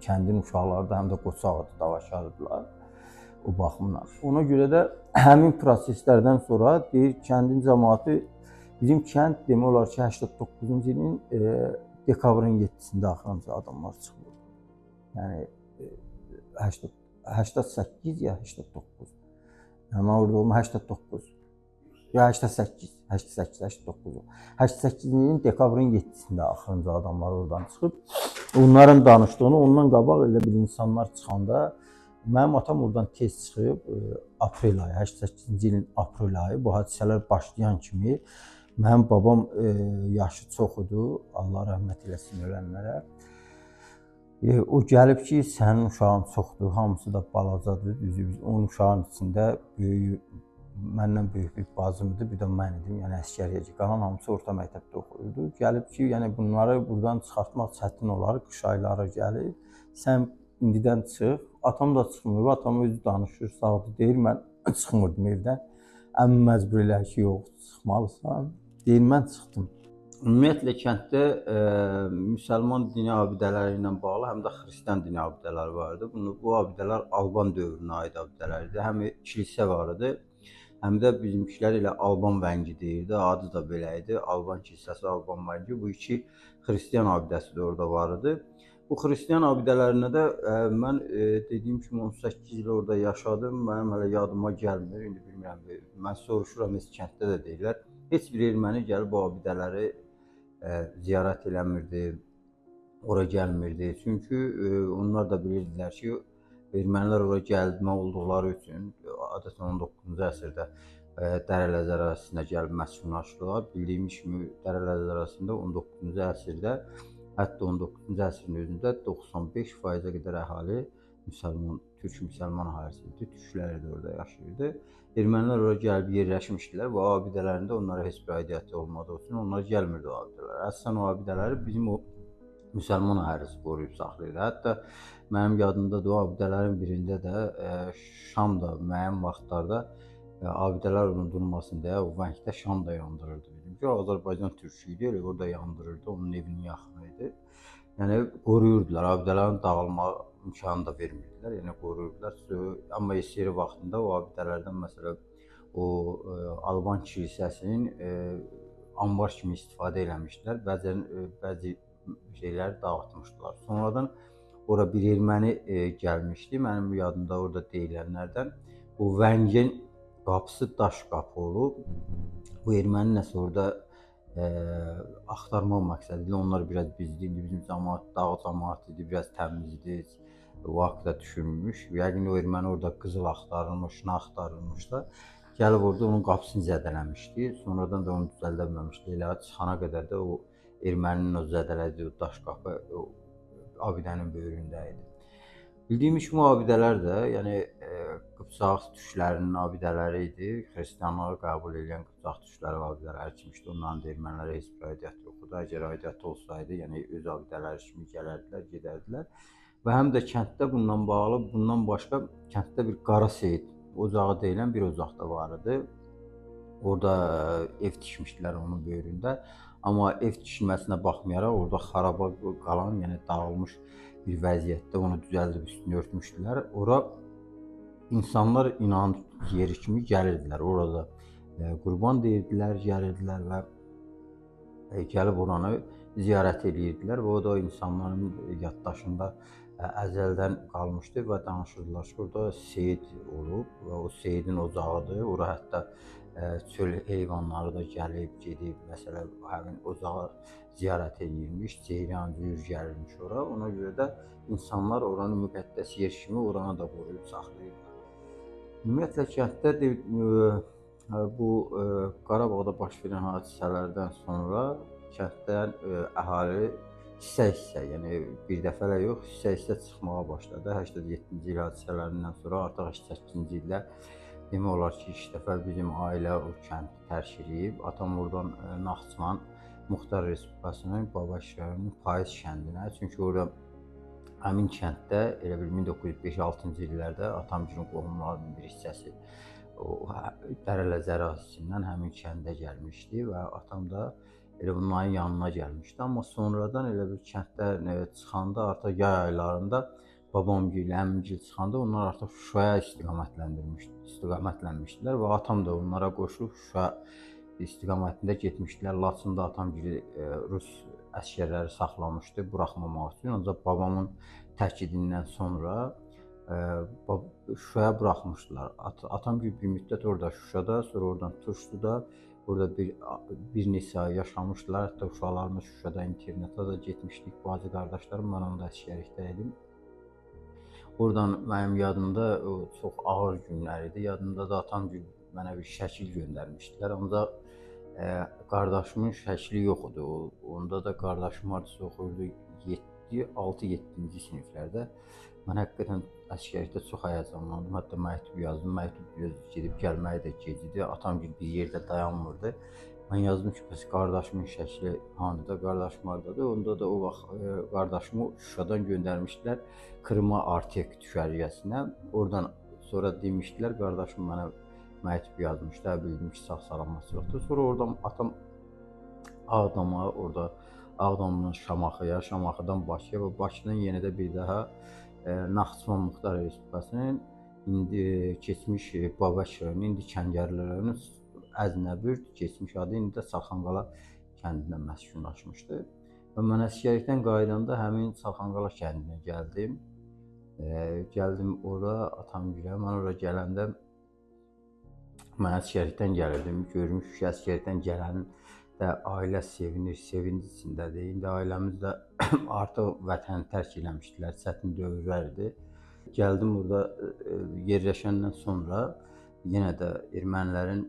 Speaker 1: kəndin uşaqları da həm də qoçaq idi, davakardılar o baxımdan. Ona görə də həmin proseslərdən sonra deyir kəndin cəmaatı bizim kənd demək olar ki, 89-cu ilin dekabrın 7-sində axırıncı adamlar çıxıyor. Yəni 88 ya 89. Yəni orada olma 89. Ya 88, 88, 89. 88-ci ilin dekabrın 7-sində axırıncı adamlar oradan çıxıb. Onların danışdığını, ondan qabaq elə bir insanlar çıxanda mənim atam oradan tez çıxıb, aprel ayı, 88-ci ilin aprel ayı bu hadisələr başlayan kimi mənim babam yaşı çox idi, Allah rəhmət eləsin ölənlərə. O gəlib ki, sənin uşağın çoxdur, hamısı da balacadır, düzü biz 10 uşağın içində böyük, məndən böyük bir bacımdır, bir də mən idim, yəni əsgəriyyəcə qalan hamısı orta məktəbdə oxuyurdu. Gəlib ki, yəni bunları buradan çıxartmaq çətin olar, qış ayları gəlib, sən indidən çıx, atam da çıxmır, atam özü danışır, sağdır, deyir, mən çıxmırdım evdən, əmim məcbur elə ki, yox, çıxmalısan, deyir, mən çıxdım. Ümumiyyətlə kənddə müsəlman dini abidələri ilə bağlı, həm də xristian dini abidələri vardı. Bu abidələr Alban dövrünə aid abidələr idi. Həm kilsə var idi, həm də bizimkilər elə Alban vəngi deyirdi, adı da belə idi. Alban kilsəsi, Alban vəngi. Bu iki xristian abidəsi də orada var idi. Bu xristian abidələrinə də mən dediyim kimi 18 il orada yaşadım. Mənim hələ yadıma gəlmir. İndi bilmirəm, mən soruşuram, heç kənddə də deyirlər. Heç bir erməni gəlib bu abidələri ziyarət eləmirdi, ora gəlmirdi. Çünki onlar da bilirdilər ki, ermənilər ora gəlmə olduqları üçün adətən 19-cu əsrdə Dərələzər ərazisinə gəlib məskunlaşdılar. Bildiyimiz kimi Dərələzər ərazisində 19-cu əsrdə, hətta 19-cu əsrin özündə 95%-ə qədər əhali müsəlman, türk müsəlman əhalisi idi. Türklər də orada yaşayırdı. Ermənilər ora gəlib yerləşmişdilər və abidələrində onlara heç bir aidiyyəti olmadığı üçün onlar gəlmirdi o abidələrə. Əslən o abidələri bizim o müsəlman əhalisi qoruyub saxlayırdı. Hətta mənim yadımdadır, o abidələrin birində də şam da müəyyən vaxtlarda abidələr unudulmasın deyə o vəngdə şam da yandırırdı. Çünki Azərbaycan türkü idi, elə orada yandırırdı, onun evinin yaxını idi. Yəni qoruyurdular, abidələrin dağılma imkanı da vermirdilər, yəni qoruyurdular. Amma SSR vaxtında o abidələrdən məsələn o Alban kilsəsinin anbar kimi istifadə eləmişdilər. Bəzi şeyləri dağıtmışdılar. Sonradan ora bir erməni gəlmişdi. Mənim yadımda orada deyilənlərdən bu vəngin qapısı daş qapı olub. Bu erməni nəsə orada axtarmaq məqsədilə onlar biraz bizdi. İndi bizim cəmaət dağ cəmaət idi, biraz təmiz idi. O haqda düşünmüş. Yəqin o erməni orada qızıl axtarılmış, nə axtarılmış da gəlib orada onun qapısını zədələmişdi. Sonradan da onu düzəldə bilməmişdi. Elə çıxana qədər də o erməninin o zədələdiyi o daş qapı o abidənin böyründə idi. Bildiyimiz kimi abidələr də, yəni Qıpçaq türklərinin abidələri idi. Xristianlığı qəbul edən Qıpçaq türkləri abidələri kimmişdi. Onların da ermənilərə heç bir aidiyyəti yox idi. Əgər aidiyyəti olsaydı, yəni öz abidələri kimi gələrdilər, gedərdilər. Və həm də kənddə bundan bağlı, bundan başqa kənddə bir Qara Seyid ocağı deyilən bir ocaq da var idi. Orada ev tikmişdilər onun böyründə. Amma ev tikilməsinə baxmayaraq orada xaraba qalan, yəni dağılmış bir vəziyyətdə onu düzəldib üstünü örtmüşdülər. Ora insanlar inanc yeri kimi gəlirdilər. Orada qurban deyirdilər, gəlirdilər və gəlib oranı ziyarət edirdilər və o da insanların yaddaşında əzəldən qalmışdı və danışırdılar ki, orada Seyid olub və o Seyidin ocağıdır. Ora hətta çöl heyvanları da gəlib, gedib, məsələn, həmin ocağı ziyarət edilmiş, ceyran, cüyür gəlirmiş ora. Ona görə də insanlar oranı müqəddəs yer kimi oranı da qoruyub saxlayırlar. Ümumiyyətlə, kənddə bu Qarabağda baş verən hadisələrdən sonra kənddən əhali hissə-hissə, yəni bir dəfələ yox, hissə-hissə çıxmağa başladı. 87-ci il hadisələrindən sonra artıq 88-ci ildə demək olar ki, ilk dəfə bizim ailə o kəndi tərk edib. Atam oradan Naxçıvan Muxtar Respublikasının Babaş rayonunun Payız kəndinə. Çünki orada həmin kənddə elə bir 1905-6-cı illərdə atamgilin qohumlarının bir hissəsi o Dərələzər ərazisindən həmin kəndə gəlmişdi və atam da elə bunların yanına gəlmişdi. Amma sonradan elə bir kənddə çıxanda artıq yay aylarında babamgil, əmmigil çıxanda onlar artıq Şuşaya istiqamətlənmişdilər və atam da onlara qoşulub Şuşa istiqamətində getmişdilər. Laçında atamgili Rus əsgərləri saxlamışdı buraxmamaq üçün. Ancaq babamın təkidindən sonra Şuşaya buraxmışdılar. Atam bir müddət orada Şuşada, sonra oradan Turşuda, burada bir neçə ay yaşamışdılar. Hətta uşaqlarımız Şuşada internata da getmişdik. Bacı qardaşlarım, mən onda əsgərlikdə idim. Oradan mənim yadımda o çox ağır günlər idi. Yadımda da atam mənə bir şəkil göndərmişdilər. Onda qardaşımın şəkli yox idi. Onda da qardaşım hardasa oxuyurdu 6-7-ci siniflərdə. Mən həqiqətən əsgərlikdə çox həyəcanlandım. Hətta məktub yazdım. Məktub gedib gəlməyi də gec idi. Atam bir yerdə dayanmırdı. Mən yazdım ki, bəs qardaşımın şəkli hanıda, qardaşım hardadır? Onda da o vaxt qardaşımı Şuşadan göndərmişdilər Krıma Artek düşərgəsinə. Oradan sonra demişdilər, qardaşım mənə məktub yazmışdı, bildim ki, sağ-salamatçılıqdır. Sonra oradan atam Ağdama, orada Ağdamdan Şamaxıya, Şamaxıdan Bakıya və Bakıdan yenə də bir daha Naxçıvan Muxtar Respublikasının indi keçmiş Babək rayonu, indi Kəngərli rayonu Əznəbürd, keçmiş adı indi də Salxanqala kəndinə məskunlaşmışdı. Və mən əsgərlikdən qayıdanda həmin Salxanqala kəndinə gəldim. Gəldim ora, atam gilə. Mən ora gələndə mən əsgərlikdən gəlirdim. Görmüş ki, əsgərlikdən gələnin də ailə sevinir, sevinci içindədir. İndi ailəmiz də artıq vətəni tərk eləmişdilər, çətin dövrlər idi. Gəldim burada yerləşəndən sonra yenə də ermənilərin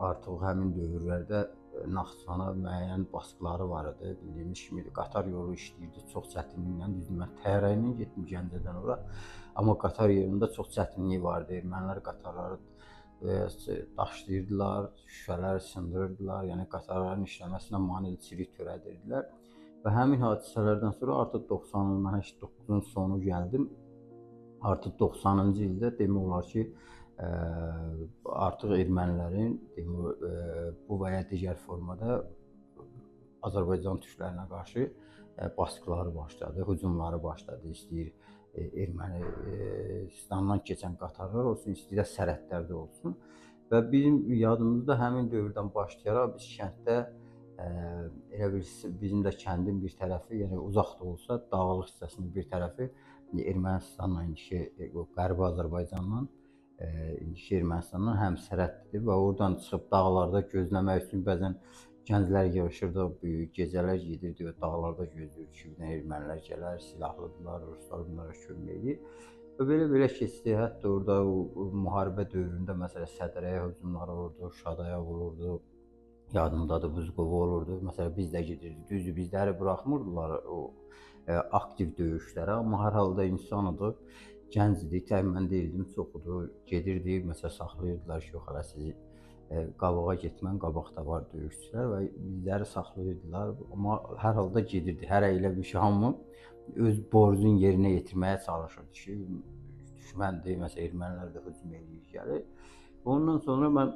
Speaker 1: artıq həmin dövrlərdə Naxçıvana müəyyən baskıları var idi. Bildiyimiz kimi qatar yolu işləyirdi çox çətinliklə. Düzdür, mən təyyarə ilə getdim Gəncədən ora. Amma qatar yolunda çox çətinlik vardı. Ermənilər qatarları daşlayırdılar, şüşələri sındırırdılar. Yəni qatarların işləməsinə maneçilik törədirdilər. Və həmin hadisələrdən sonra artıq 89-un sonu gəldim. Artıq 90-cı ildə demək olar ki, artıq ermənilərin bu və ya digər formada Azərbaycan türklərinə qarşı baskıları başladı, hücumları başladı. İstəyir Ermənistandan keçən qatarlar olsun, istəyir sərhədlərdə olsun. Və bizim yadımızda həmin dövrdən başlayaraq biz kənddə elə bizim də kəndin bir tərəfi, yəni uzaq da olsa, dağlıq hissəsinin bir tərəfi Ermənistanla indiki Qərbi Azərbaycanla indiki Ermənistandan həmsərhəddir və oradan çıxıb dağlarda gözləmək üçün bəzən gənclər yığışırdı, böyük gecələr gedirdi və dağlarda gözləyirdi ki, ermənilər gələr, silahlıdırlar, ruslar bunlara kömək edir. Və belə keçdi. Hətta orada müharibə dövründə məsələn Sədərəyə hücumları olurdu, Şadaya vururdu, yadımdadır Buzqova olurdu. Məsələn biz də gedirdik, düzdür, bizləri buraxmırdılar o aktiv döyüşlərə, amma hər halda insan idi. Gənc idik, mən deyildim, çoxudur, gedirdik, məsələn, saxlayırdılar ki, yox, hələ sizi qabağa getmən, qabaqda var döyüşçülər və bizləri saxlayırdılar, amma hər halda gedirdi. Hər elə bir şey, hamı öz borcunu yerinə yetirməyə çalışırdı ki, düşməndir, məsələn, ermənilər də hücum edir, gəlir. Ondan sonra mən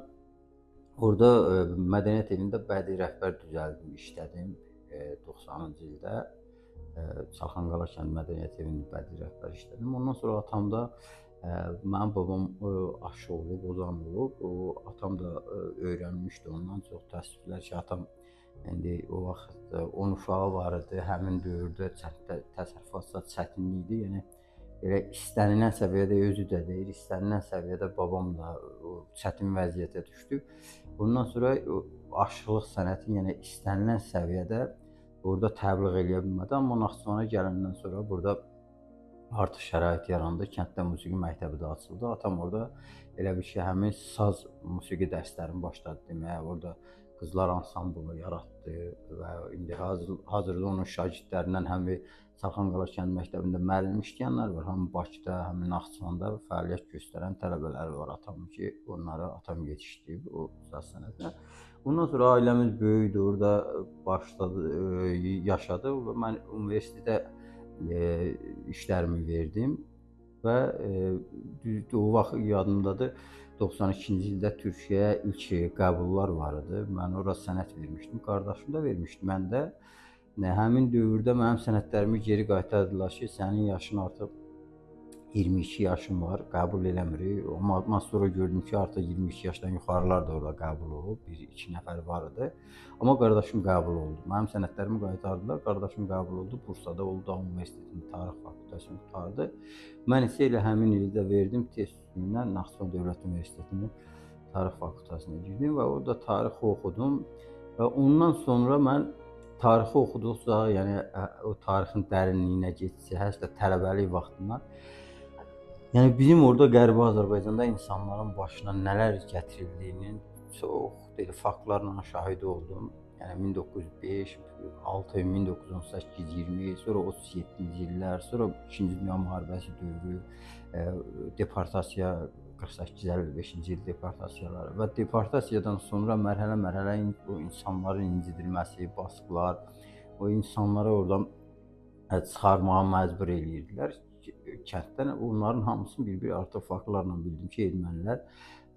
Speaker 1: orada mədəniyyət evində bədii rəhbər düzəldim, işlədim 90-cı ildə. Salxanqala kənd mədəniyyət evində bədii rəhbər işlədim. Ondan sonra atam da, mənim babam aşçı olub, ozan olub. Atam da öyrənmişdi ondan. Çox təəssüflər ki, atam indi o vaxt 10 uşağı var idi. Həmin dövrdə təsərrüfatda çətinlik idi. Yəni elə istənilən səviyyədə özü də deyir, istənilən səviyyədə babam da çətin vəziyyətə düşdü. Bundan sonra aşçılıq sənəti yəni istənilən səviyyədə orada təbliğ eləyə bilmədi, amma Naxçıvana gələndən sonra burada artıq şərait yarandı, kənddə musiqi məktəbi də açıldı. Atam orada elə bir ki, həmin saz musiqi dərslərini başladı deməyə, orada qızlar ansamblı yaratdı və indi hazırda onun şagirdlərindən həm Salxanqala kənd məktəbində müəllim işləyənlər var, həm Bakıda, həm Naxçıvanda fəaliyyət göstərən tələbələr var atamın ki, onları atam yetişdirib o saz sənətinə. Ondan sonra ailəmiz böyüdü, orada başladı, yaşadı və mən universitetə işlərimi verdim və o vaxt yadımdadır, 92-ci ildə Türkiyəyə ilk qəbullar var idi. Mən ora sənət vermişdim, qardaşım da vermişdi, mən də. Həmin dövrdə mənim sənətlərimi geri qaytardılar ki, sənin yaşın artıq 22 yaşım var, qəbul eləmirik. Amma mən sonra gördüm ki, artıq 22 yaşdan yuxarılar da orada qəbul olub. 1-2 nəfər var idi. Amma qardaşım qəbul oldu. Mənim sənədlərimi qaytardılar. Qardaşım qəbul oldu. Bursada Uludağ Universitetinin Tarix fakültəsini qurtardı. Mən isə elə həmin ildə verdim test üstündən Naxçıvan Dövlət Universitetinin Tarix fakültəsinə girdim və orada tarix oxudum. Və ondan sonra mən tarixi oxuduqca, yəni o tarixin dərinliyinə getdikcə, hətta tələbəlik vaxtından, yəni bizim orada Qərbi Azərbaycanda insanların başına nələr gətirildiyinin çox faktlarla şahid oldum. Yəni 1905, 6, 1918, 20, sonra 37-ci illər, sonra 2-ci Dünya müharibəsi dövrü, deportasiya 48-55-ci il deportasiyaları və deportasiyadan sonra mərhələ-mərhələ o insanların incidilməsi, baskılar, o insanları oradan çıxarmağa məcbur eləyirdilər kənddən. Onların hamısını bir-bir artıq faktlarla bildim ki, ermənilər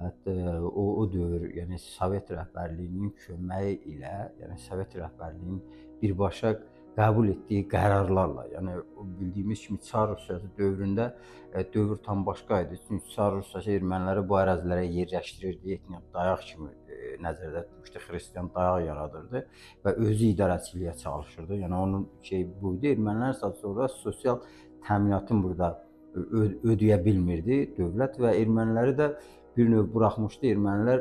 Speaker 1: hətta o dövr, yəni Sovet rəhbərliyinin köməyi ilə, yəni Sovet rəhbərliyinin birbaşa qəbul etdiyi qərarlarla, yəni bildiyimiz kimi Çar Rusiyası dövründə dövr tam başqa idi. Çünki Çar Rusiyası erməniləri bu ərazilərə yerləşdirirdi, etnik dayaq kimi nəzərdə tutmuşdu, xristian dayaq yaradırdı və özü idarəçiliyə çalışırdı. Yəni onun bu idi. Ermənilər sadəcə orada sosial təminatın burada ödəyə bilmirdi dövlət və erməniləri də bir növ buraxmışdı. Ermənilər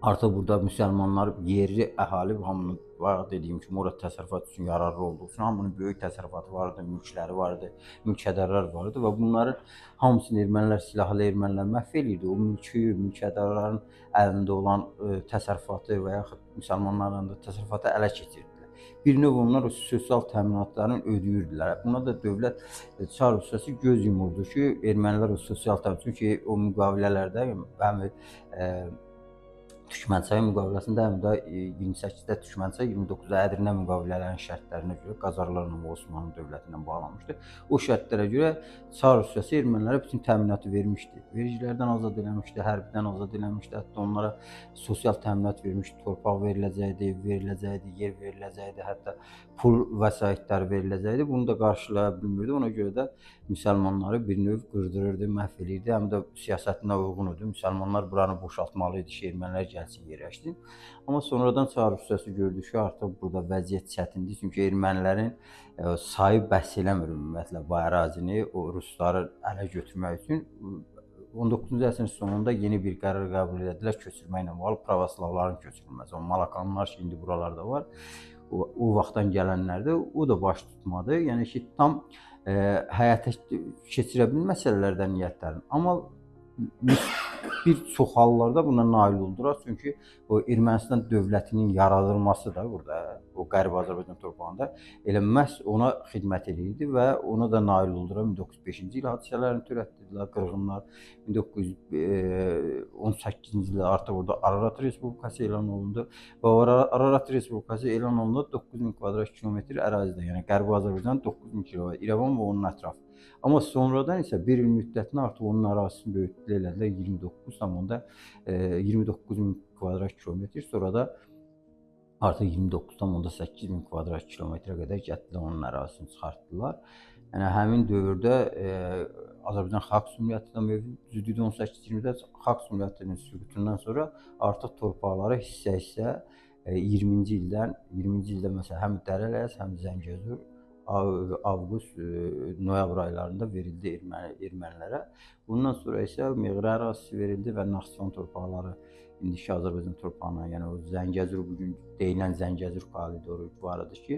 Speaker 1: artıq burada müsəlmanlar, yerli əhali, hamının var dediyim kimi orada təsərrüfat üçün yararlı olduğu üçün hamının böyük təsərrüfatı vardı, mülkləri vardı, mülkədarlar vardı və bunların hamısını ermənilər, silahlı ermənilər məhv edirdi. O mülkədarların əlində olan təsərrüfatı və yaxud müsəlmanların da təsərrüfatı ələ keçirdilər. Bir növ onlar o sosial təminatlarını ödəyirdilər. Buna da dövlət Çar Rusiyası göz yumurdu ki, ermənilər o sosial təminat, çünki o müqavilələrdə həm Türkmənçay müqaviləsində, həm də 28-də Türkmənçay, 29-da Ədirnə müqavilələrin şərtlərinə görə Qacarlarla Osmanlı dövləti ilə bağlanmışdı. O şərtlərə görə Çar Rusiyası ermənilərə bütün təminatı vermişdi. Vergilərdən azad eləmişdi, hərbidən azad eləmişdi, hətta onlara sosial təminat vermişdi, torpaq veriləcəkdi, yer veriləcəkdi, hətta pul vəsaitlər veriləcəkdi. Bunu da qarşılaya bilmirdi. Ona görə də müsəlmanları bir növ qırdırırdı, məhv edirdi. Həm də siyasətinə uyğun idi. Müsəlmanlar buranı boşaltmalı idi ki, ermənilər gəlsin, yerləşsin. Amma sonradan Çar Rusiyası gördü ki, artıq burada vəziyyət çətindir. Çünki ermənilərin sayı bəhs eləmir ümumiyyətlə bu ərazini, o rusları ələ götürmək üçün. 19-cu əsrin sonunda yeni bir qərar qəbul edildilər köçürməklə bağlı, pravoslavların köçürülməsi. O Malakanlar ki, indi buralarda var. O vaxtdan gələnlərdə o da baş tutmadı. Yəni ki, tam həyata keçirə bilməsələrdən niyyətlərini. Amma bir çox hallarda buna nail oldular. Çünki o Ermənistan dövlətinin yaradılması da burada, o Qərbi Azərbaycan torpağında elə məhz ona xidmət edirdi və ona da nail oldular. 1905-ci il hadisələrini törətdirdilər qırğınlar. 1918-ci ildə artıq orada Ararat Respublikası elan olundu və o Ararat Respublikası elan olundu 9000 kvadrat kilometr ərazidə, yəni Qərbi Azərbaycan 9000 kilometr, İrəvan və onun ətrafı. Amma sonradan isə bir il müddətinə artıq onun ərazisini böyütdülər, elədilər 29,000 kvadrat kilometr, sonra da artıq 29,8 kvadrat kilometrə qədər gətirdilər, onun ərazisini çıxartdılar. Yəni həmin dövrdə Azərbaycan Xalq Cümhuriyyətindən mövcud 18-20-də Xalq Cümhuriyyətinin süqutundan sonra artıq torpaqları hissə-hissə 20-ci ildə məsələn həm Dərələyəz, həm Zəngəzur avqust, noyabr aylarında verildi ermənilərə. Bundan sonra isə Meğrə ərazisi verildi və Naxçıvan torpaqları indiki Azərbaycan torpağına, yəni o Zəngəzur, bugün deyilən Zəngəzur koridoru varıdır ki,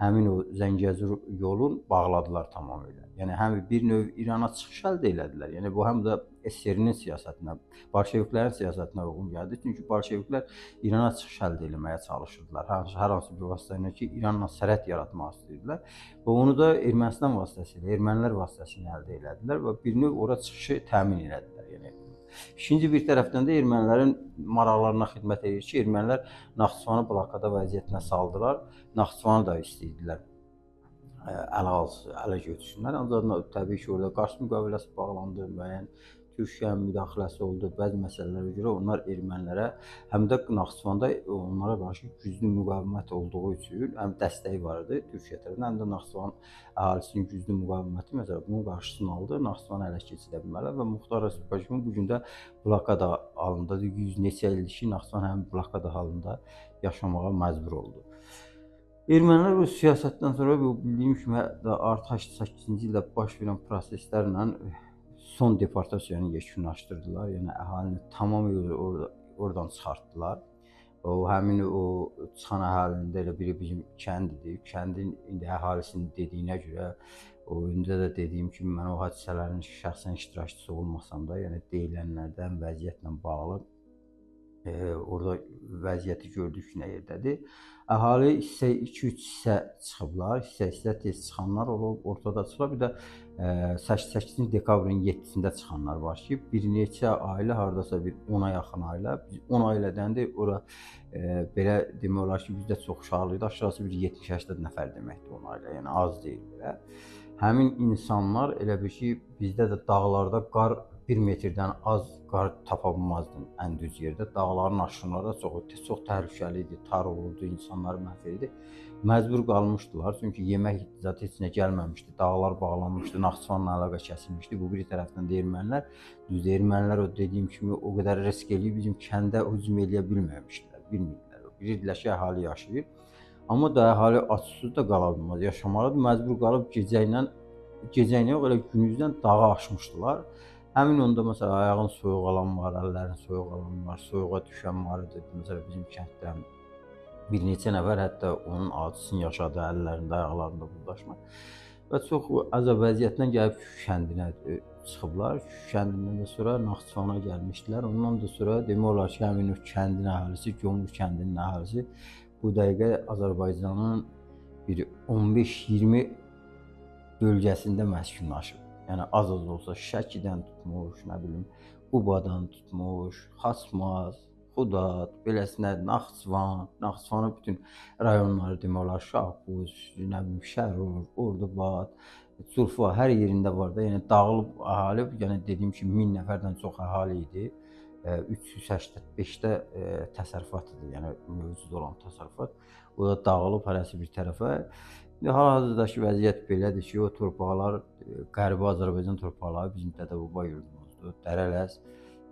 Speaker 1: həmin o Zəngəzur yolunu bağladılar tamamilə. Yəni həm bir növ İrana çıxış əldə elədilər. Yəni bu həm də SSR-nin siyasətinə, Bolşeviklərin siyasətinə uyğun gəldi. Çünki Bolşeviklər İrana çıxış əldə etməyə çalışırdılar. Hər hansı bir vasitə ilə ki, İranla sərhəd yaratmaq istəyirdilər. Və onu da Ermənistan vasitəsilə, ermənilər vasitəsilə əldə elədilər və bir növ ora çıxışı təmin elədilər. Yəni İkinci bir tərəfdən də ermənilərin maraqlarına xidmət edir ki, ermənilər Naxçıvanı blokada vəziyyətinə saldılar. Naxçıvanı da istəyirdilər ələ götürsünlər. Ancaq təbii ki, orada Qars müqaviləsi bağlandı, müəyyən Türkiyənin müdaxiləsi oldu bəzi məsələlərə görə onlar ermənilərə həm də Naxçıvanda onlara qarşı güclü müqavimət olduğu üçün həm dəstəyi var idi Türkiyə tərəfindən, həm də Naxçıvan əhalisinin güclü müqaviməti məsələn bunun qarşısını aldı. Naxçıvanı ələ keçirə bilməli və Muxtar Respublikasının bu gün də blokada halındadır. 100 neçə ildir ki, Naxçıvan həmin blokada halında yaşamağa məcbur oldu. Ermənilər bu siyasətdən sonra bu bildiyim kimi artıq 88-ci ildə baş verən proseslərlə son deportasiyanı yekunlaşdırdılar. Yəni əhalini tamamilə oradan çıxartdılar. Həmin o çıxan əhalinin də elə biri bizim kəndidir. Kəndin indi əhalisinin dediyinə görə, öncə də dediyim kimi mən o hadisələrin şəxsən iştirakçısı olmasam da, yəni deyilənlərdən vəziyyətlə bağlı orada vəziyyəti gördük ki, nə yerdədir. Əhali hissə 2-3 hissə çıxıblar. Hissə tez çıxanlar olub, ortada çıxıblar. Bir də 8 dekabrın 7-sində çıxanlar var ki, bir neçə ailə, hardasa bir 10-a yaxın ailə. Biz 10 ailədən də ora belə demək olar ki, bizdə çox uşaqlı idi. Aşağısı bir 70-80 nəfər deməkdir 10 ailə. Yəni az deyil belə. Həmin insanlar elə bir ki, bizdə də dağlarda qar 1 metrdən az qar tapa bilməzdin ən düz yerdə. Dağların aşırımları çox təhlükəli idi, tar olurdu, insanlar məhv edirdi. Məcbur qalmışdılar, çünki yemək zat heç nə gəlməmişdi, dağlar bağlanmışdı, Naxçıvanla əlaqə kəsilmişdi. Bu bir tərəfdən də ermənilər, düz ermənilər o dediyim kimi o qədər risk eləyib bizim kəndə hücum eləyə bilməmişdilər, bilmirdilər. Bilirdilər ki, əhali yaşayır. Amma da əhali açsız da qala bilməz, yaşamalıdır. Məcbur qalıb gecə ilə yox, elə gündüzdən dağı aşmışdılar. Həmin onda məsələn ayağın soyuq alan var, əllərin soyuq alan var, soyuğa düşən var idi. Məsələn bizim kənddə bir neçə nəfər hətta onun acısını yaşadı, əllərində, ayaqlarında buzlaşmaq. Və çox əzab vəziyyətdən gəlib Şuşa kəndinə çıxıblar. Şuşa kəndindən də sonra Naxçıvana gəlmişdilər. Ondan da sonra demək olar ki, həmin o kəndin əhalisi, Gömür kəndinin əhalisi bu dəqiqə Azərbaycanın bir 15-20 bölgəsində məskunlaşıb. Yəni az olsa Şəkidən tutmuş, nə bilim, Qubadan tutmuş, Xaçmaz, Xudat, beləsinə Naxçıvan, Naxçıvanın bütün rayonları demək olar Şahbuz, nə bilim, Şərur, Ordubad, Culfa hər yerində var da, yəni dağılıb əhali, yəni dediyim kimi 1000 nəfərdən çox əhali idi. 385-də təsərrüfat idi, yəni mövcud olan təsərrüfat. O da dağılıb hərəsi bir tərəfə. Hal-hazırdakı vəziyyət belədir ki, o torpaqlar Qərbi Azərbaycan torpaqları bizim dədə-baba yurdumuzdur. Dərələz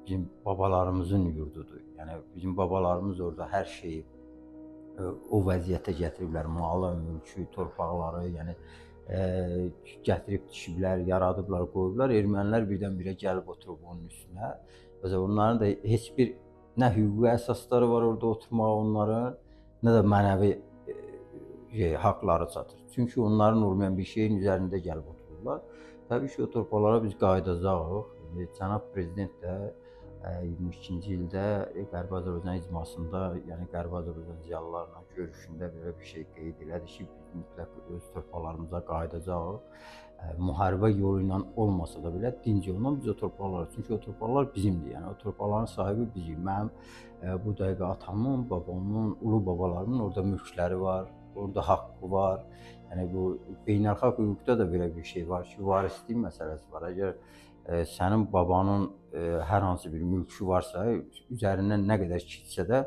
Speaker 1: bizim babalarımızın yurdudur. Yəni bizim babalarımız orada hər şeyi o vəziyyətə gətiriblər. Malı, mülkü, torpaqları, yəni gətirib tikiblər, yaradıblar, qoyublar. Ermənilər birdən-birə gəlib oturub onun üstünə. Onların da heç bir nə hüquqi əsasları var orada oturmağa onların, nə də mənəvi haqları çatır. Çünki onların olmayan bir şeyin üzərində gəlib otururlar. Təbii ki, o torpaqlara biz qayıdacağıq. Cənab Prezident də 22-ci ildə Qərbi Azərbaycan icmasında, yəni Qərbi Azərbaycan ziyalılarla görüşündə belə bir şey qeyd elədi ki, biz mütləq öz torpaqlarımıza qayıdacağıq. Müharibə yolu ilə olmasa da belə dinc yolla biz o torpaqlar, çünki o torpaqlar bizimdir. Yəni o torpaqların sahibi bizik. Mənim bu dəqiqə atamın, babamın, ulu babalarımın orada mülkləri var. Orada haqqı var. Yəni bu beynəlxalq hüquqda da belə bir şey var ki, varislik məsələsi var. Əgər sənin babanın hər hansı bir mülkü varsa, üzərindən nə qədər keçsə də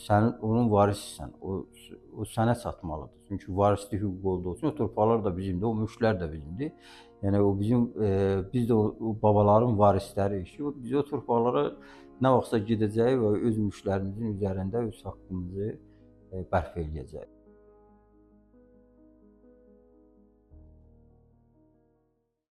Speaker 1: sən onun varisisən. O sənə çatmalıdır. Çünki varislik hüququ olduğu üçün o torpaqlar da bizimdir, o mülklər də bizimdir. Yəni o bizim biz də o babaların varisləriyik ki, biz o torpaqlara nə vaxtsa gedəcəyik və öz mülklərimizin üzərində öz haqqımızı bərpa eləyəcəyik.